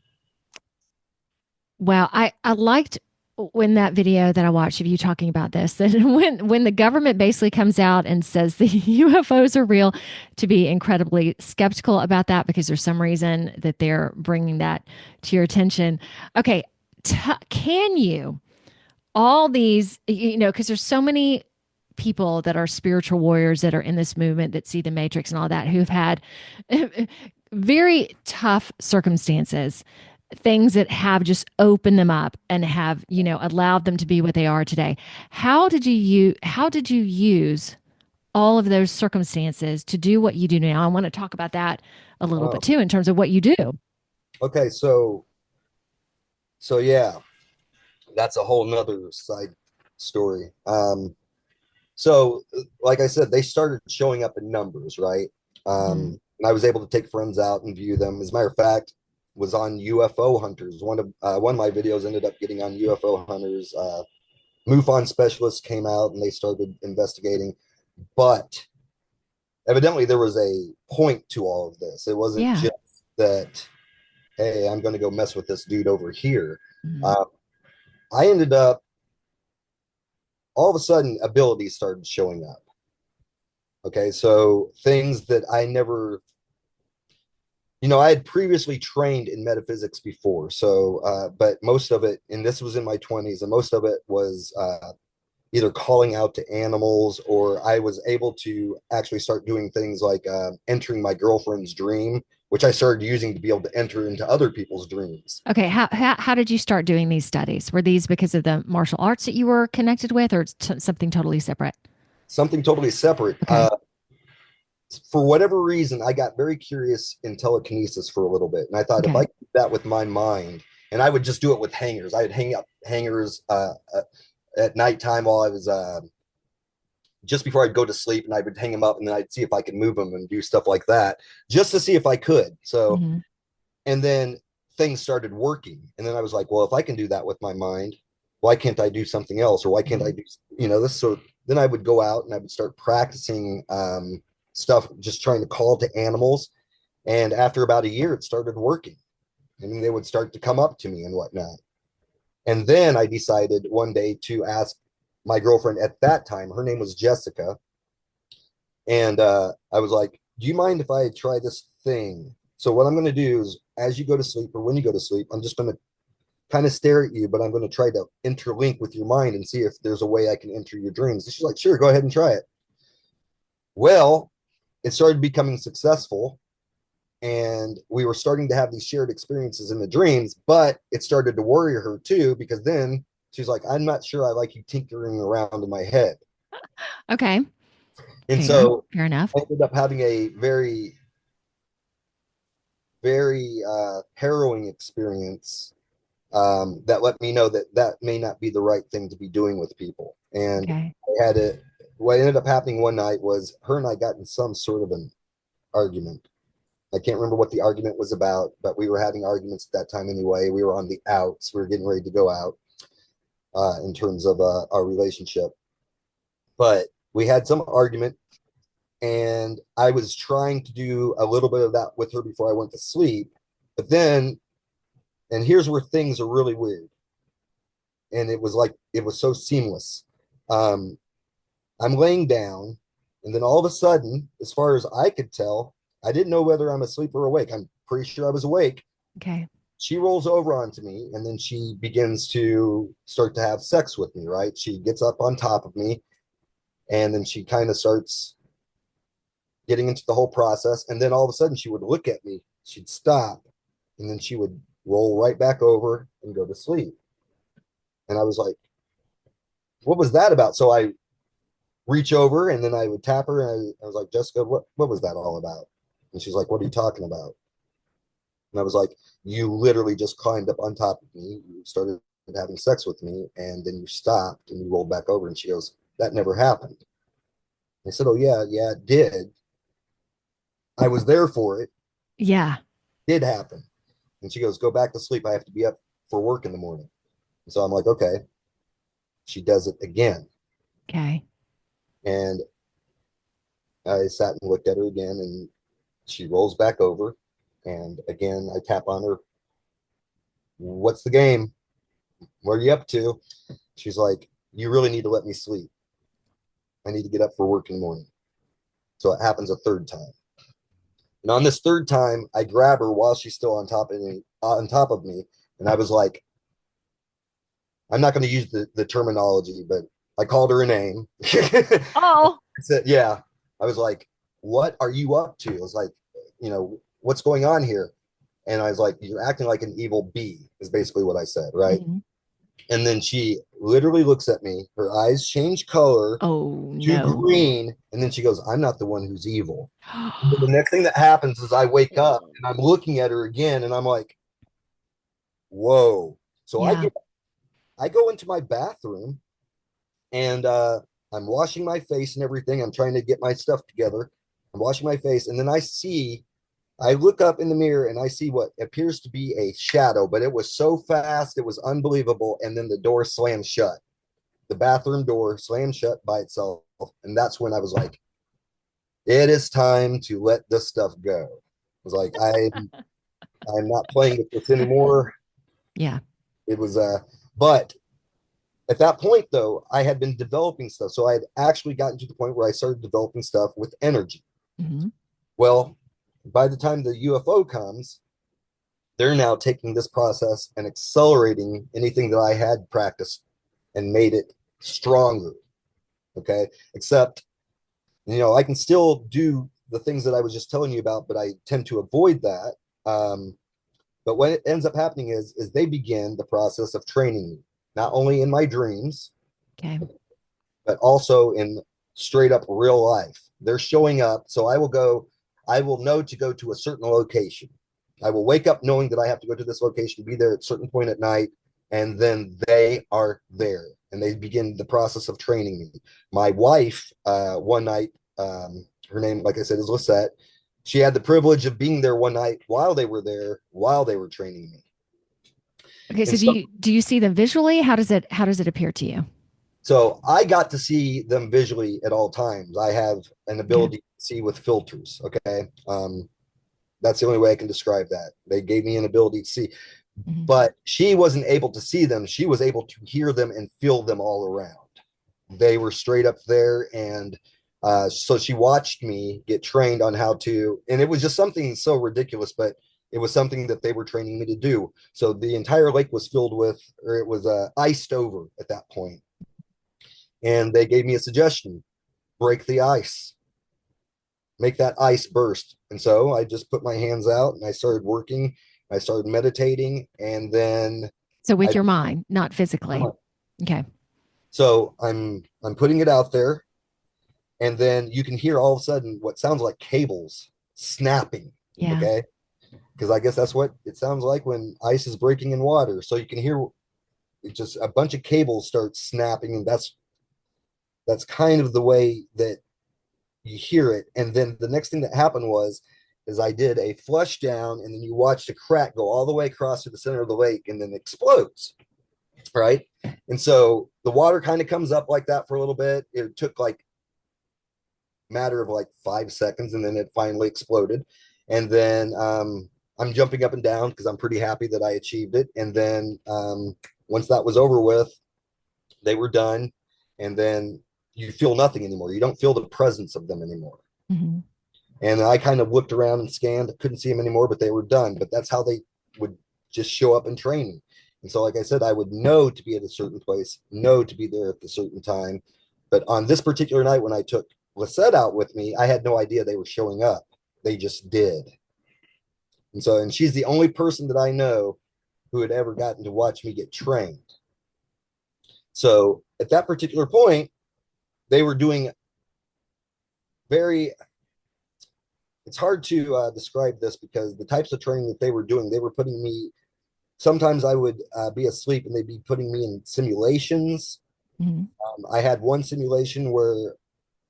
Wow, I liked when that video that I watched of you talking about this, that when the government basically comes out and says the UFOs are real, to be incredibly skeptical about that because there's some reason that they're bringing that to your attention. Okay, can you all these because there's so many people that are spiritual warriors that are in this movement that see the matrix and all that who've had very tough circumstances, things that have just opened them up and have allowed them to be what they are today. How did you use all of those circumstances to do what you do now? I want to talk about that a little bit Oh, too in terms of what you do. okay. So yeah, that's a whole nother side story. So like I said, they started showing up in numbers, right? Mhm. And I was able to take friends out and view them. As a matter of fact, was on UFO Hunters. One of my videos ended up getting on UFO Hunters. MUFON specialists came out and they started investigating. But evidently, there was a point to all of this. It wasn't Yeah. just that, hey, I'm going to go mess with this dude over here. Mhm. Uh, I ended up all of a sudden abilities started showing up. Okay, so things that I never, I had previously trained in metaphysics before. So, but most of it, and this was in my 20s, and most of it was either calling out to animals, or I was able to actually start doing things like entering my girlfriend's dream, which I started using to be able to enter into other people's dreams. Okay, how did you start doing these studies? Were these because of the martial arts that you were connected with, or something totally separate? Something totally separate. Okay, For whatever reason, I got very curious in telekinesis for a little bit. And I thought if I okay, could do that with my mind, and I would just do it with hangers, I would hang up hangers at nighttime while I was just before I'd go to sleep, and I would hang them up and then I'd see if I could move them and do stuff like that just to see if I could. So, hmm, and then things started working. And then I was like, well, if I can do that with my mind, why can't I do something else? Or why can't I hmm, do, this? So then I would go out and I would start practicing stuff, just trying to call to animals. And after about a year, it started working. And they would start to come up to me and whatnot. And then I decided one day to ask my girlfriend at that time, her name was Jessica. And I was like, do you mind if I try this thing? So what I'm going to do is, as you go to sleep or when you go to sleep, I'm just going to kind of stare at you, but I'm going to try to interlink with your mind and see if there's a way I can enter your dreams. And she's like, sure, go ahead and try it. Well, it started becoming successful, and we were starting to have these shared experiences in the dreams, but it started to worry her too, because then she's like, I'm not sure I like you tinkering around in my head. Okay. And Fair. so Fair enough. I ended up having a very, very harrowing experience that let me know that that may not be the right thing to be doing with people. And Okay. I had it. What ended up happening one night was her and I got in some sort of an argument. I can't remember what the argument was about, but we were having arguments at that time anyway. We were on the outs. We were getting ready to go out in terms of our relationship. But we had some argument, and I was trying to do a little bit of that with her before I went to sleep. But then, and here's where things are really weird. And it was like, it was so seamless. Um, I'm laying down, and then all of a sudden, as far as I could tell, I didn't know whether I'm asleep or awake. I'm pretty sure I was awake. Okay. She rolls over onto me, and then she begins to start to have sex with me, right? She gets up on top of me, and then she kind of starts getting into the whole process. And then all of a sudden, she would look at me, she'd stop, and then she would roll right back over and go to sleep. And I was like, what was that about? So I reach over, and then I would tap her, and I was like, Jessica, what was that all about? And she's like, what are you talking about? And I was like, you literally just climbed up on top of me, you started having sex with me, and then you stopped and you rolled back over. And she goes, that never happened. I said, oh yeah, it did. I was there for it. Yeah. It did happen. And she goes, go back to sleep. I have to be up for work in the morning. And so I'm like, okay. She does it again. Okay. And I sat and looked at her again, and she rolls back over. And again, I tap on her. What's the game? What are you up to? She's like, you really need to let me sleep. I need to get up for work in the morning. So it happens a third time. And on this third time, I grab her while she's still on top of me. And I was like, I'm not going to use the terminology, but I called her a name. I Oh. said, yeah. I was like, what are you up to? I was like, what's going on here? And I was like, you're acting like an evil bee, is basically what I said, right? Mhm. And then she literally looks at me, her eyes change color Oh to no. green, and then she goes, I'm not the one who's evil. And the next thing that happens is I wake up and I'm looking at her again, and I'm like, whoa. So Yeah. I go into my bathroom, and I'm washing my face and everything. I'm trying to get my stuff together. I'm washing my face, and then I look up in the mirror, and I see what appears to be a shadow, but it was so fast, it was unbelievable. And then the door slammed shut. The bathroom door slammed shut by itself. And that's when I was like, it is time to let this stuff go. I was like, I'm not playing with this anymore. Yeah. It was but at that point though, I had been developing stuff. So I had actually gotten to the point where I started developing stuff with energy. Hmm. Well, by the time the UFO comes, they're now taking this process and accelerating anything that I had practiced and made it stronger. Okay. Except, I can still do the things that I was just telling you about, but I tend to avoid that. But what it ends up happening is they begin the process of training me, not only in my dreams, Okay. but also in straight up real life. They're showing up. So I will know to go to a certain location. I will wake up knowing that I have to go to this location, be there at a certain point at night, and then they are there and they begin the process of training me. My wife, one night, her name, like I said, is Lisette. She had the privilege of being there one night while they were there, while they were training me. Okay. So And do you see them visually? How does it appear to you? So I got to see them visually at all times. I have an Okay. ability to see with filters. Okay. That's the only way I can describe that. They gave me an ability to see, Mhm. but she wasn't able to see them. She was able to hear them and feel them all around. They were straight up there. And so she watched me get trained on how to, and it was just something so ridiculous, but it was something that they were training me to do. So the entire lake was filled with, or it was iced over at that point. And they gave me a suggestion: break the ice, make that ice burst. And so I just put my hands out and I started working. I started meditating, and then So with I your mind, not physically. Okay. so I'm putting it out there, and then you can hear all of a sudden what sounds like cables snapping. Yeah. Okay, because I guess that's what it sounds like when ice is breaking in water. So you can hear it, just a bunch of cables start snapping, and that's kind of the way that you hear it. And then the next thing that happened was is I did a flush down, and then you watch the crack go all the way across to the center of the lake and then explodes. Right. And so the water kind of comes up like that for a little bit. It took like matter of like 5 seconds, and then it finally exploded. And then I'm jumping up and down because I'm pretty happy that I achieved it. And then once that was over with, they were done. And then you feel nothing anymore. You don't feel the presence of them anymore. Hmm. And I kind of looked around and scanned, couldn't see them anymore, but they were done. But that's how they would just show up in training. And so, like I said, I would know to be at a certain place, know to be there at a certain time. But on this particular night, when I took Lisette out with me, I had no idea they were showing up. They just did. And so, and she's the only person that I know who had ever gotten to watch me get trained. So at that particular point, they were doing very, it's hard to describe this because the types of training that they were doing, they were putting me, sometimes I would be asleep and they'd be putting me in simulations. Hmm. I had one simulation where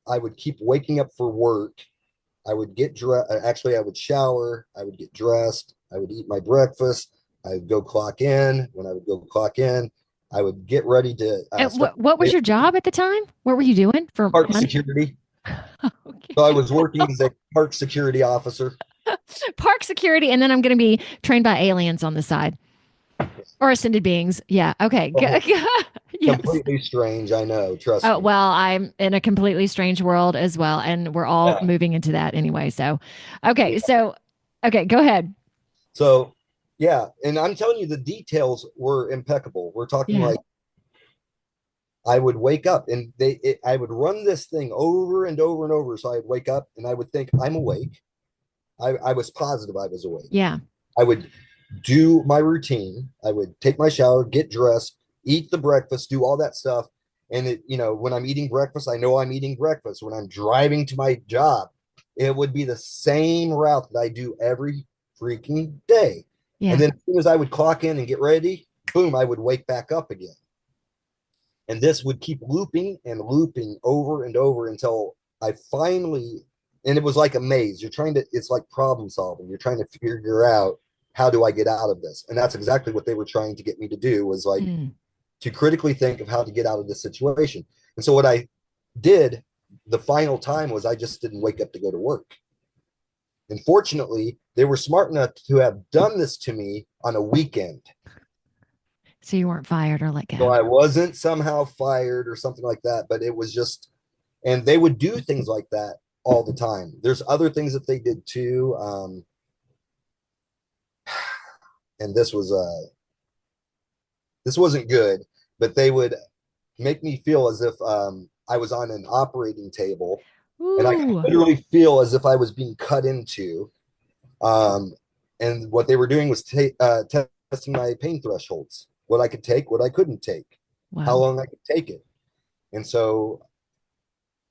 I would keep waking up for work. I would get dressed. Actually, I would shower. I would get dressed. I would eat my breakfast. I would go clock in. When I would go clock in, I would get ready to And start what was your job at the time? What were you doing for park money? security. So I Okay. was working as a park security officer. Park security, and then I'm going to be trained by aliens on the side or ascended beings. Yeah. Okay. Oh, Yes. completely strange. I know. Trust Oh, me. well, I'm in a completely strange world as well, and we're all Yeah. moving into that anyway. So, okay. Yeah. So, okay, go ahead. So, yeah. And I'm telling you, the details were impeccable. We're talking Yeah. like I would wake up and I would run this thing over and over and over. So I'd wake up and I would think I'm awake. I was positive I was awake. Yeah. I would do my routine. I would take my shower, get dressed, eat the breakfast, do all that stuff. And when I'm eating breakfast, I know I'm eating breakfast. When I'm driving to my job, it would be the same route that I do every freaking day. And Yeah. then as soon as I would clock in and get ready, boom, I would wake back up again. And this would keep looping and looping over and over until I finally, and it was like a maze. It's like problem solving. You're trying to figure out, how do I get out of this? And that's exactly what they were trying to get me to do, was like Mm. to critically think of how to get out of this situation. And so what I did the final time was I just didn't wake up to go to work. And fortunately, they were smart enough to have done this to me on a weekend. So you weren't fired or let So go. I wasn't somehow fired or something like that, but it was just, and they would do things like that all the time. There's other things that they did too. And this wasn't good, but they would make me feel as if I was on an operating table, and I could Ooh. literally feel as if I was being cut into. Um, and what they were doing was testing my pain thresholds, what I could take, what I couldn't take, how Wow. long I could take it. And so,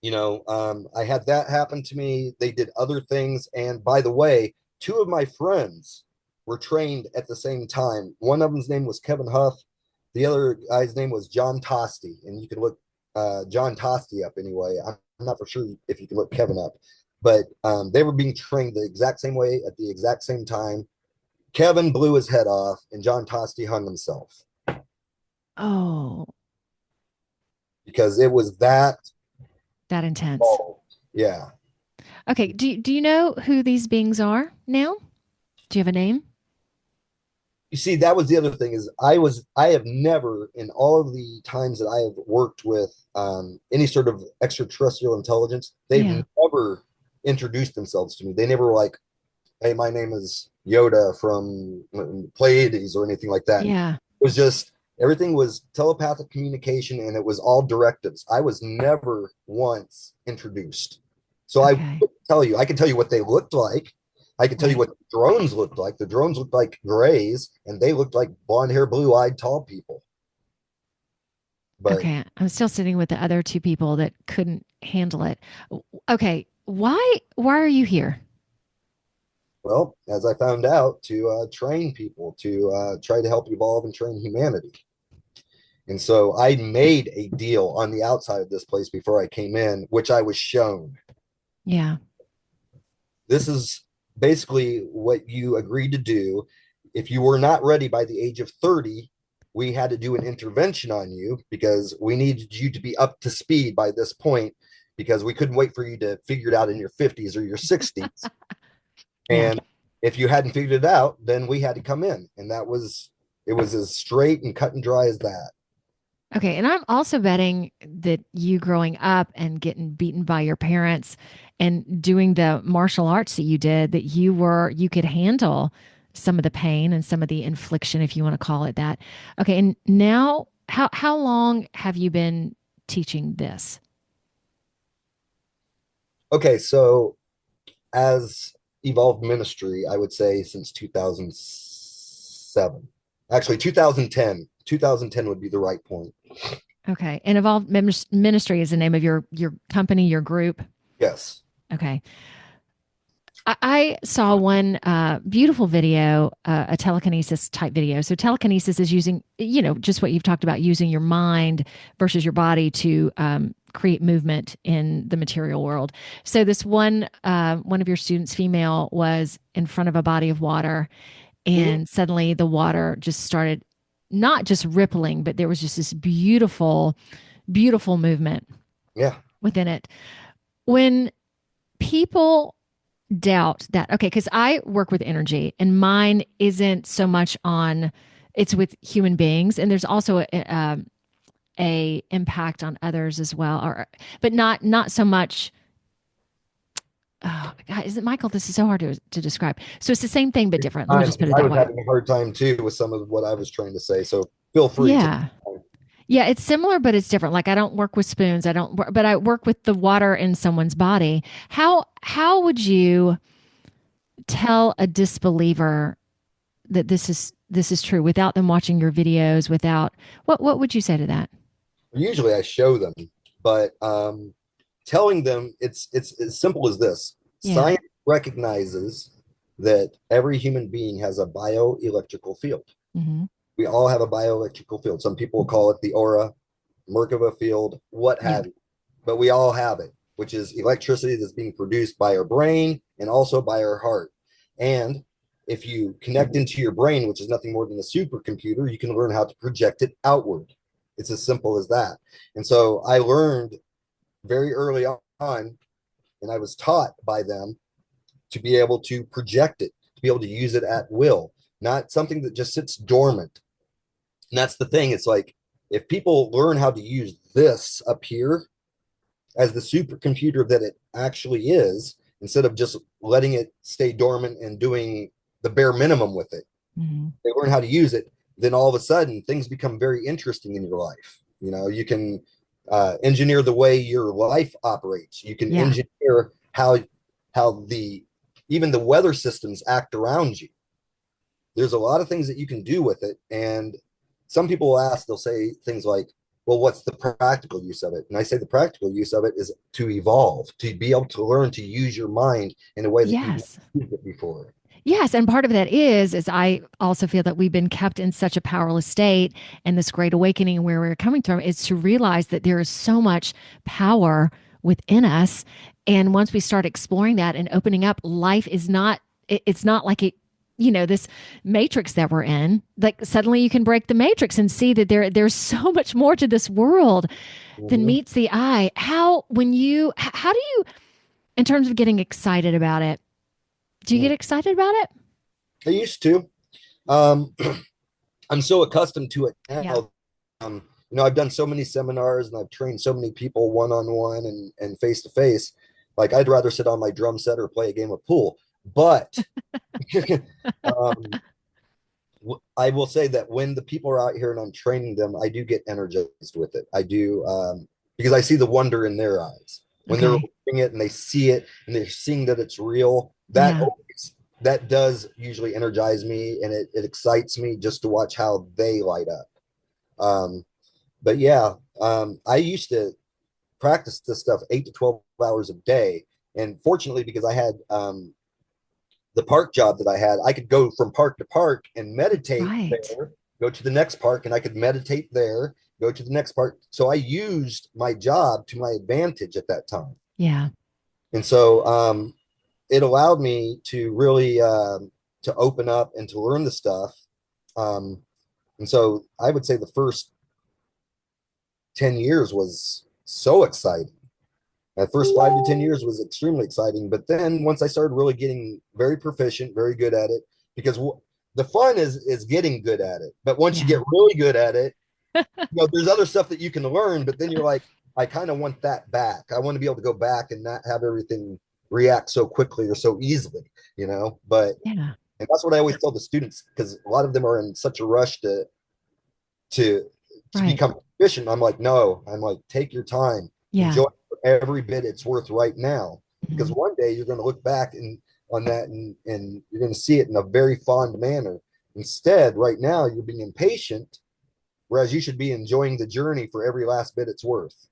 I had that happen to me. They did other things. And by the way, two of my friends were trained at the same time. One of them's name was Kevin Huff. The other guy's name was John Tosti. And you can look John Tosti up anyway. I'm not for sure if you can look Kevin up. But they were being trained the exact same way at the exact same time. Kevin blew his head off, and John Tosti hung himself. Oh. because it was that That intense. involved. Yeah. Okay. Do you know who these beings are now? Do you have a name? You see, that was the other thing is I have never in all of the times that I have worked with any sort of extraterrestrial intelligence, they've Yeah. never introduced themselves to me. They never were like, hey, my name is Yoda from Pleiades or anything like that. It Yeah. was just everything was telepathic communication and it was all directives. I was never once introduced. So Okay. I can tell you what they looked like. I can tell you Right. what the drones looked like. The drones looked like grays and they looked like blonde hair, blue eyed, tall people. But Okay. I'm still sitting with the other two people that couldn't handle it. Okay. Why are you here? well, as I found out, to train people, to try to help evolve and train humanity. And so I made a deal on the outside of this place before I came in, which I was shown. Yeah. This is basically what you agreed to do. If you were not ready by the age of 30, we had to do an intervention on you because we needed you to be up to speed by this point because we couldn't wait for you to figure it out in your 50s or your 60s. Yeah. And if you hadn't figured it out, then we had to come in. And it was as straight and cut and dry as that. Okay. And I'm also betting that you growing up and getting beaten by your parents and doing the martial arts that you did, that you could handle some of the pain and some of the infliction, if you want to call it that. Okay. And now, how long have you been teaching this? Okay, so as evolved ministry, I would say since 2007. Actually, 2010. 2010 would be the right point. Okay. And Evolved Ministry is the name of your company, your group. Yes. Okay. I saw one beautiful video, a telekinesis type video. So telekinesis is using, just what you've talked about, using your mind versus your body to create movement in the material world. So this one of your students, female, was in front of a body of water, Mhm. and suddenly the water just started not just rippling, but there was just this beautiful, beautiful movement Yeah. within it. When people doubt that, okay, because I work with energy and mine isn't so much on, it's with human beings, and there's also a impact on others as well, but not so much. Oh God, is it Michael? This is so hard to describe. So it's the same thing but different. Let me just put it I that was way. having a hard time too with some of what I was trying to say. So feel free to. Yeah. Yeah, it's similar, but it's different. Like I don't work with spoons. But I work with the water in someone's body. How would you tell a disbeliever that this is true without them watching your videos? Without what would you say to that? Usually I show them, but telling them it's as simple as this. Yeah. Science recognizes that every human being has a bioelectrical field. Hmm. We all have a bioelectrical field. Some people call it the aura, Merkaba field, what Yeah. have you. But we all have it, which is electricity that's being produced by our brain and also by our heart. And if you connect into your brain, which is nothing more than a supercomputer, you can learn how to project it outward. It's as simple as that. And so I learned very early on, and I was taught by them to be able to project it, to be able to use it at will, not something that just sits dormant. And that's the thing. It's like if people learn how to use this up here as the supercomputer that it actually is, instead of just letting it stay dormant and doing the bare minimum with it, Hmm. they learn how to use it, then all of a sudden things become very interesting in your life. You can engineer the way your life operates. You can Yeah. engineer how the even the weather systems act around you. There's a lot of things that you can do with it. And some people will ask, they'll say things like, well, what's the practical use of it? And I say the practical use of it is to evolve, to be able to learn to use your mind in a way that you've Yes. never used it before. Yes, and part of that is I also feel that we've been kept in such a powerless state, and this great awakening where we're coming from is to realize that there is so much power within us. And once we start exploring that and opening up, life is not it's not like this matrix that we're in, like suddenly you can break the matrix and see that there's so much more to this world than Mhm. meets the eye. How do you, in terms of getting excited about it, do you get Mm. excited about it? I used to. Um, I'm so accustomed to it Yeah. now. I've done so many seminars and I've trained so many people one on one and face to face. Like I'd rather sit on my drum set or play a game of pool. But um, I will say that when the people are out here and I'm training them, I do get energized with it. I do because I see the wonder in their eyes when they're Okay. looking it and they see it and they're seeing that it's real. Yeah. That does usually energize me and it excites me just to watch how they light up. But yeah, I used to practice this stuff 8 to 12 hours a day. And fortunately, because I had the park job that I had, I could go from park to park and meditate Right. there, go to the next park, and I could meditate there, go to the next park. So I used my job to my advantage at that time. Yeah. And so it allowed me to really to open up and to learn the stuff. Um, and so I would say the first 10 years was so exciting. The first 5 to 10 years was extremely exciting. But then once I started really getting very proficient, very good at it, because the fun is getting good at it. But once you Yeah. get really good at it, there's other stuff that you can learn, but then you're like, I kind of want that back. I want to be able to go back and not have everything react so quickly or so easily. Yeah. And that's what I always tell the students because a lot of them are in such a rush to to Right. become efficient. I'm like, no, I'm like, take your time, Yeah. enjoy every bit it's worth right now, because Mhm. one day you're going to look back and on that and you're going to see it in a very fond manner. Instead, right now you're being impatient, whereas you should be enjoying the journey for every last bit it's worth.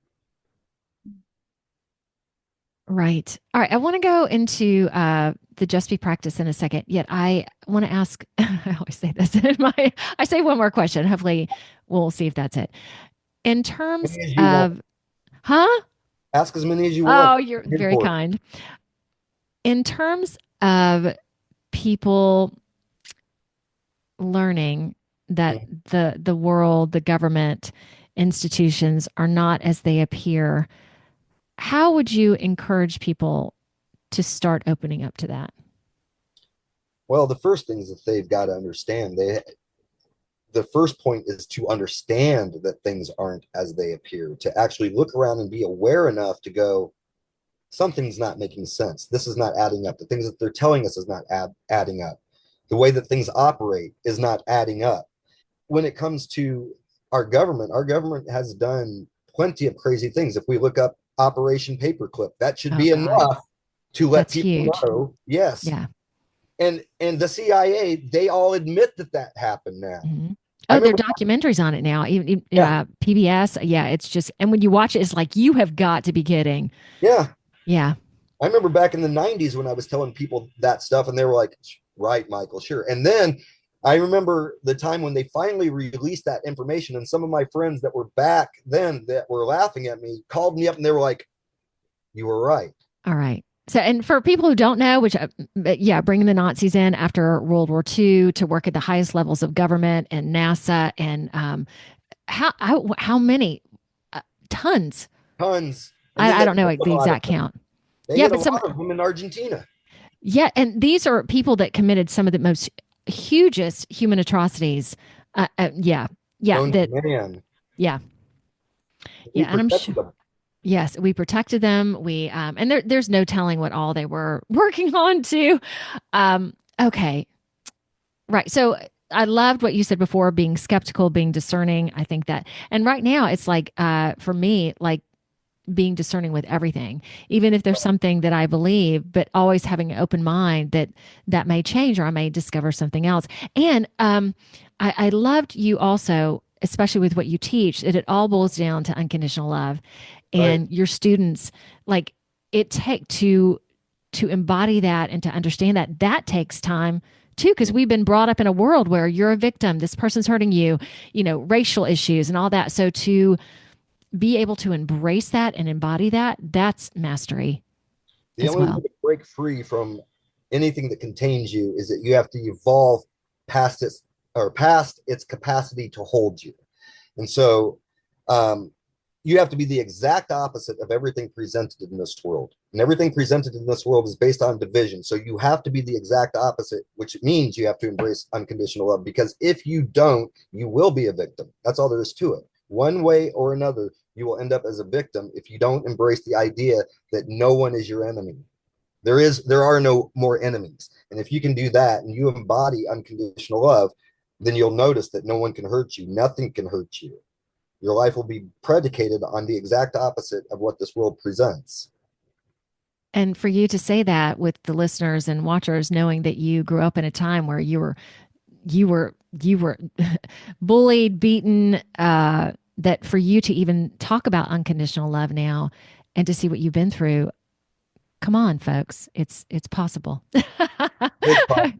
Right. All right. I want to go into the just be practice in a second. Yet I want to ask. I always say this. I say one more question. Hopefully, we'll see if that's it. In As terms many as you want. of, huh? Ask as many as you want. Oh, you're Good very for it. kind. In terms of people learning that Mm. the world, the government, institutions are not as they appear, how would you encourage people to start opening up to that? Well, the first things that they've got to understand, the first point is to understand that things aren't as they appear, to actually look around and be aware enough to go, something's not making sense. This is not adding up. The things that they're telling us is not adding up. The way that things operate is not adding up. When it comes to our government has done plenty of crazy things. If we look up Operation Paperclip, that should Oh be God, enough to let that's people huge. know, yes. Yeah. And the CIA, they all admit that that happened now. Hmm. I Oh, there are remember, documentaries on it now. Even yeah, PBS. Yeah, it's just, and when you watch it, it's like you have got to be kidding. yeah. Yeah. I remember back in the 90s when I was telling people that stuff and they were like, right, Michael, sure. And then I remember the time when they finally released that information and some of my friends that were back then that were laughing at me called me up and they were like, you were right. All right. So, and for people who don't know, yeah, bringing the Nazis in after World War II to work at the highest levels of government and NASA, and how many tons? Tons. And then I they don't know hid like a the lot of exact them. count. They Yeah, hid a but some, lot of them in Argentina. yeah, and these are people that committed some of the most hugest human atrocities. Yeah, yeah, Known to man. yeah, We yeah, and I'm protected sure. them. Yes, we protected them. And there's no telling what all they were working on too. Okay, right. So I loved what you said before, being skeptical, being discerning. I think that, and right now it's like, for me, like being discerning with everything, even if there's something that I believe, but always having an open mind that that may change or I may discover something else. And I loved you also, especially with what you teach, that it all boils down to unconditional love, Right. and your students like it take to embody that and to understand that that takes time too, because we've been brought up in a world where you're a victim, this person's hurting you, racial issues and all that. So to be able to embrace that and embody that, that's mastery The as only way well. to break free from anything that contains you is that you have to evolve past its or past its capacity to hold you. And so you have to be the exact opposite of everything presented in this world. And everything presented in this world is based on division. So you have to be the exact opposite, which means you have to embrace unconditional love. Because if you don't, you will be a victim. That's all there is to it. One way or another, you will end up as a victim if you don't embrace the idea that no one is your enemy. There are no more enemies. And if you can do that and you embody unconditional love, then you'll notice that no one can hurt you. Nothing can hurt you. Your life will be predicated on the exact opposite of what this world presents. And for you to say that with the listeners and watchers, knowing that you grew up in a time where you were bullied, beaten, that for you to even talk about unconditional love now and to see what you've been through, come on, folks, it's possible. It's possible.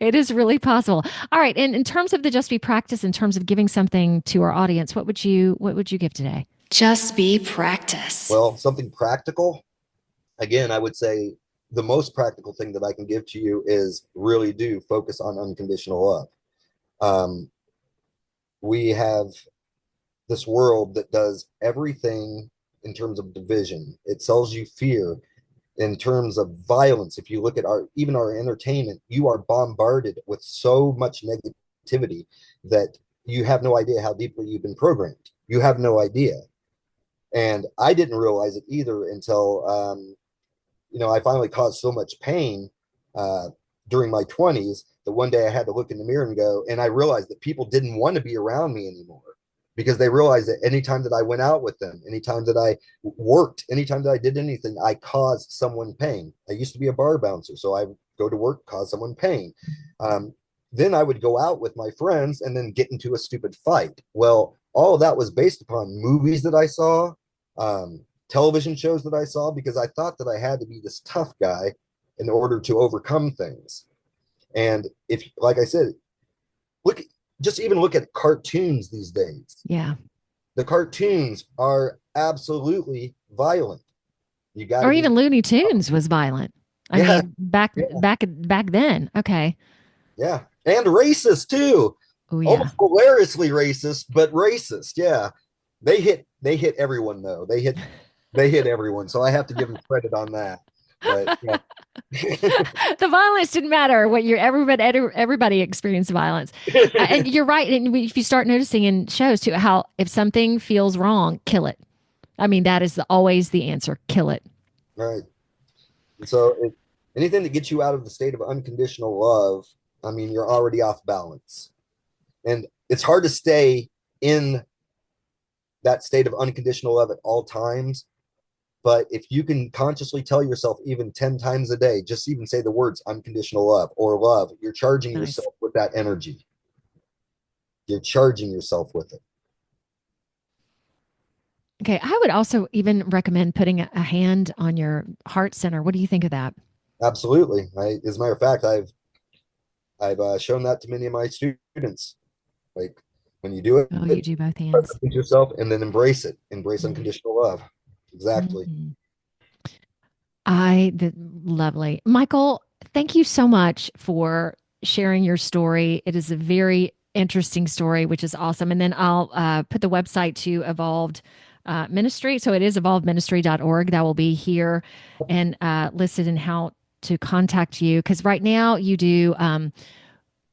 It is really possible. All right. And in terms of the Just Be practice, in terms of giving something to our audience, what would you give today? Just Be practice. Well, something practical. Again, I would say the most practical thing that I can give to you is really do focus on unconditional love. We have this world that does everything in terms of division. It sells you fear. In terms of violence, if you look at even our entertainment, you are bombarded with so much negativity that you have no idea how deeply you've been programmed. You have no idea. And I didn't realize it either until I finally caused so much pain during my 20s that one day I had to look in the mirror and go, and I realized that people didn't want to be around me anymore, because they realized that anytime that I went out with them, anytime that I worked, anytime that I did anything, I caused someone pain. I used to be a bar bouncer, so I would go to work, cause someone pain. Then I would go out with my friends and then get into a stupid fight. Well, all of that was based upon movies that I saw, television shows that I saw, because I thought that I had to be this tough guy in order to overcome things. And if, like I said, look at cartoons these days. Yeah. The cartoons are absolutely violent. You got, or even Looney Tunes was violent. I mean, back then. Okay. Yeah. And racist too. Oh yeah. Almost hilariously racist, but racist. Yeah. They hit everyone though. They hit everyone. So I have to give them credit on that. But yeah. The violence didn't matter. Everybody experienced violence, and you're right. And if you start noticing in shows too, how if something feels wrong, kill it. I mean, that is always the answer. Kill it. Right. And so anything that gets you out of the state of unconditional love, I mean, you're already off balance, and it's hard to stay in that state of unconditional love at all times. But if you can consciously tell yourself even 10 times a day, just even say the words unconditional love or love, you're charging yourself with that energy. You're charging yourself with it. Okay. I would also even recommend putting a hand on your heart center. What do you think of that? Absolutely. As a matter of fact, I've shown that to many of my students. Like when you do it, you do both hands. Yourself and then embrace it. Embrace unconditional love. Exactly. Lovely. Michael, thank you so much for sharing your story. It is a very interesting story, which is awesome. And then I'll put the website to Evolved Ministry. So it is evolvedministry.org. That will be here and listed in how to contact you. Because right now you do,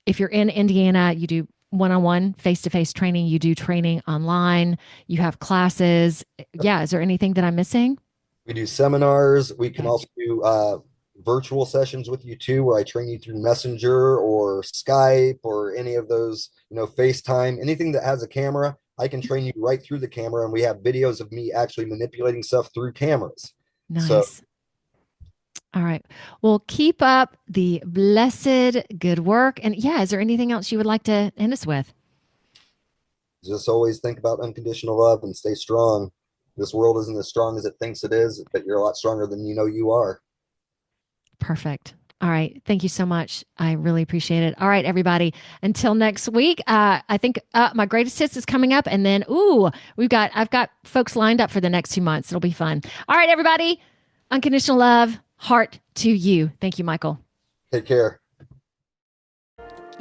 if you're in Indiana, you do one-on-one, face-to-face training. You do training online. You have classes. Yeah. Is there anything that I'm missing? We do seminars. We can also do virtual sessions with you too, where I train you through Messenger or Skype or any of those, FaceTime, anything that has a camera. I can train you right through the camera, and we have videos of me actually manipulating stuff through cameras. Nice. So, all right. Well, keep up the blessed good work. And yeah, is there anything else you would like to end us with? Just always think about unconditional love and stay strong. This world isn't as strong as it thinks it is, but you're a lot stronger than you know you are. Perfect. All right. Thank you so much. I really appreciate it. All right, everybody. Until next week, I think my greatest hits is coming up. And then, I've got folks lined up for the next 2 months. It'll be fun. All right, everybody. Unconditional love. Heart to you. Thank you, Michael. Take care.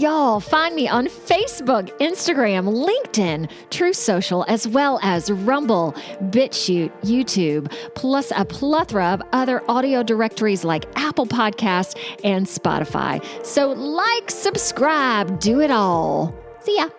Y'all, find me on Facebook, Instagram, LinkedIn, True Social, as well as Rumble, BitChute, YouTube, plus a plethora of other audio directories like Apple Podcasts and Spotify. So like, subscribe, do it all. See ya.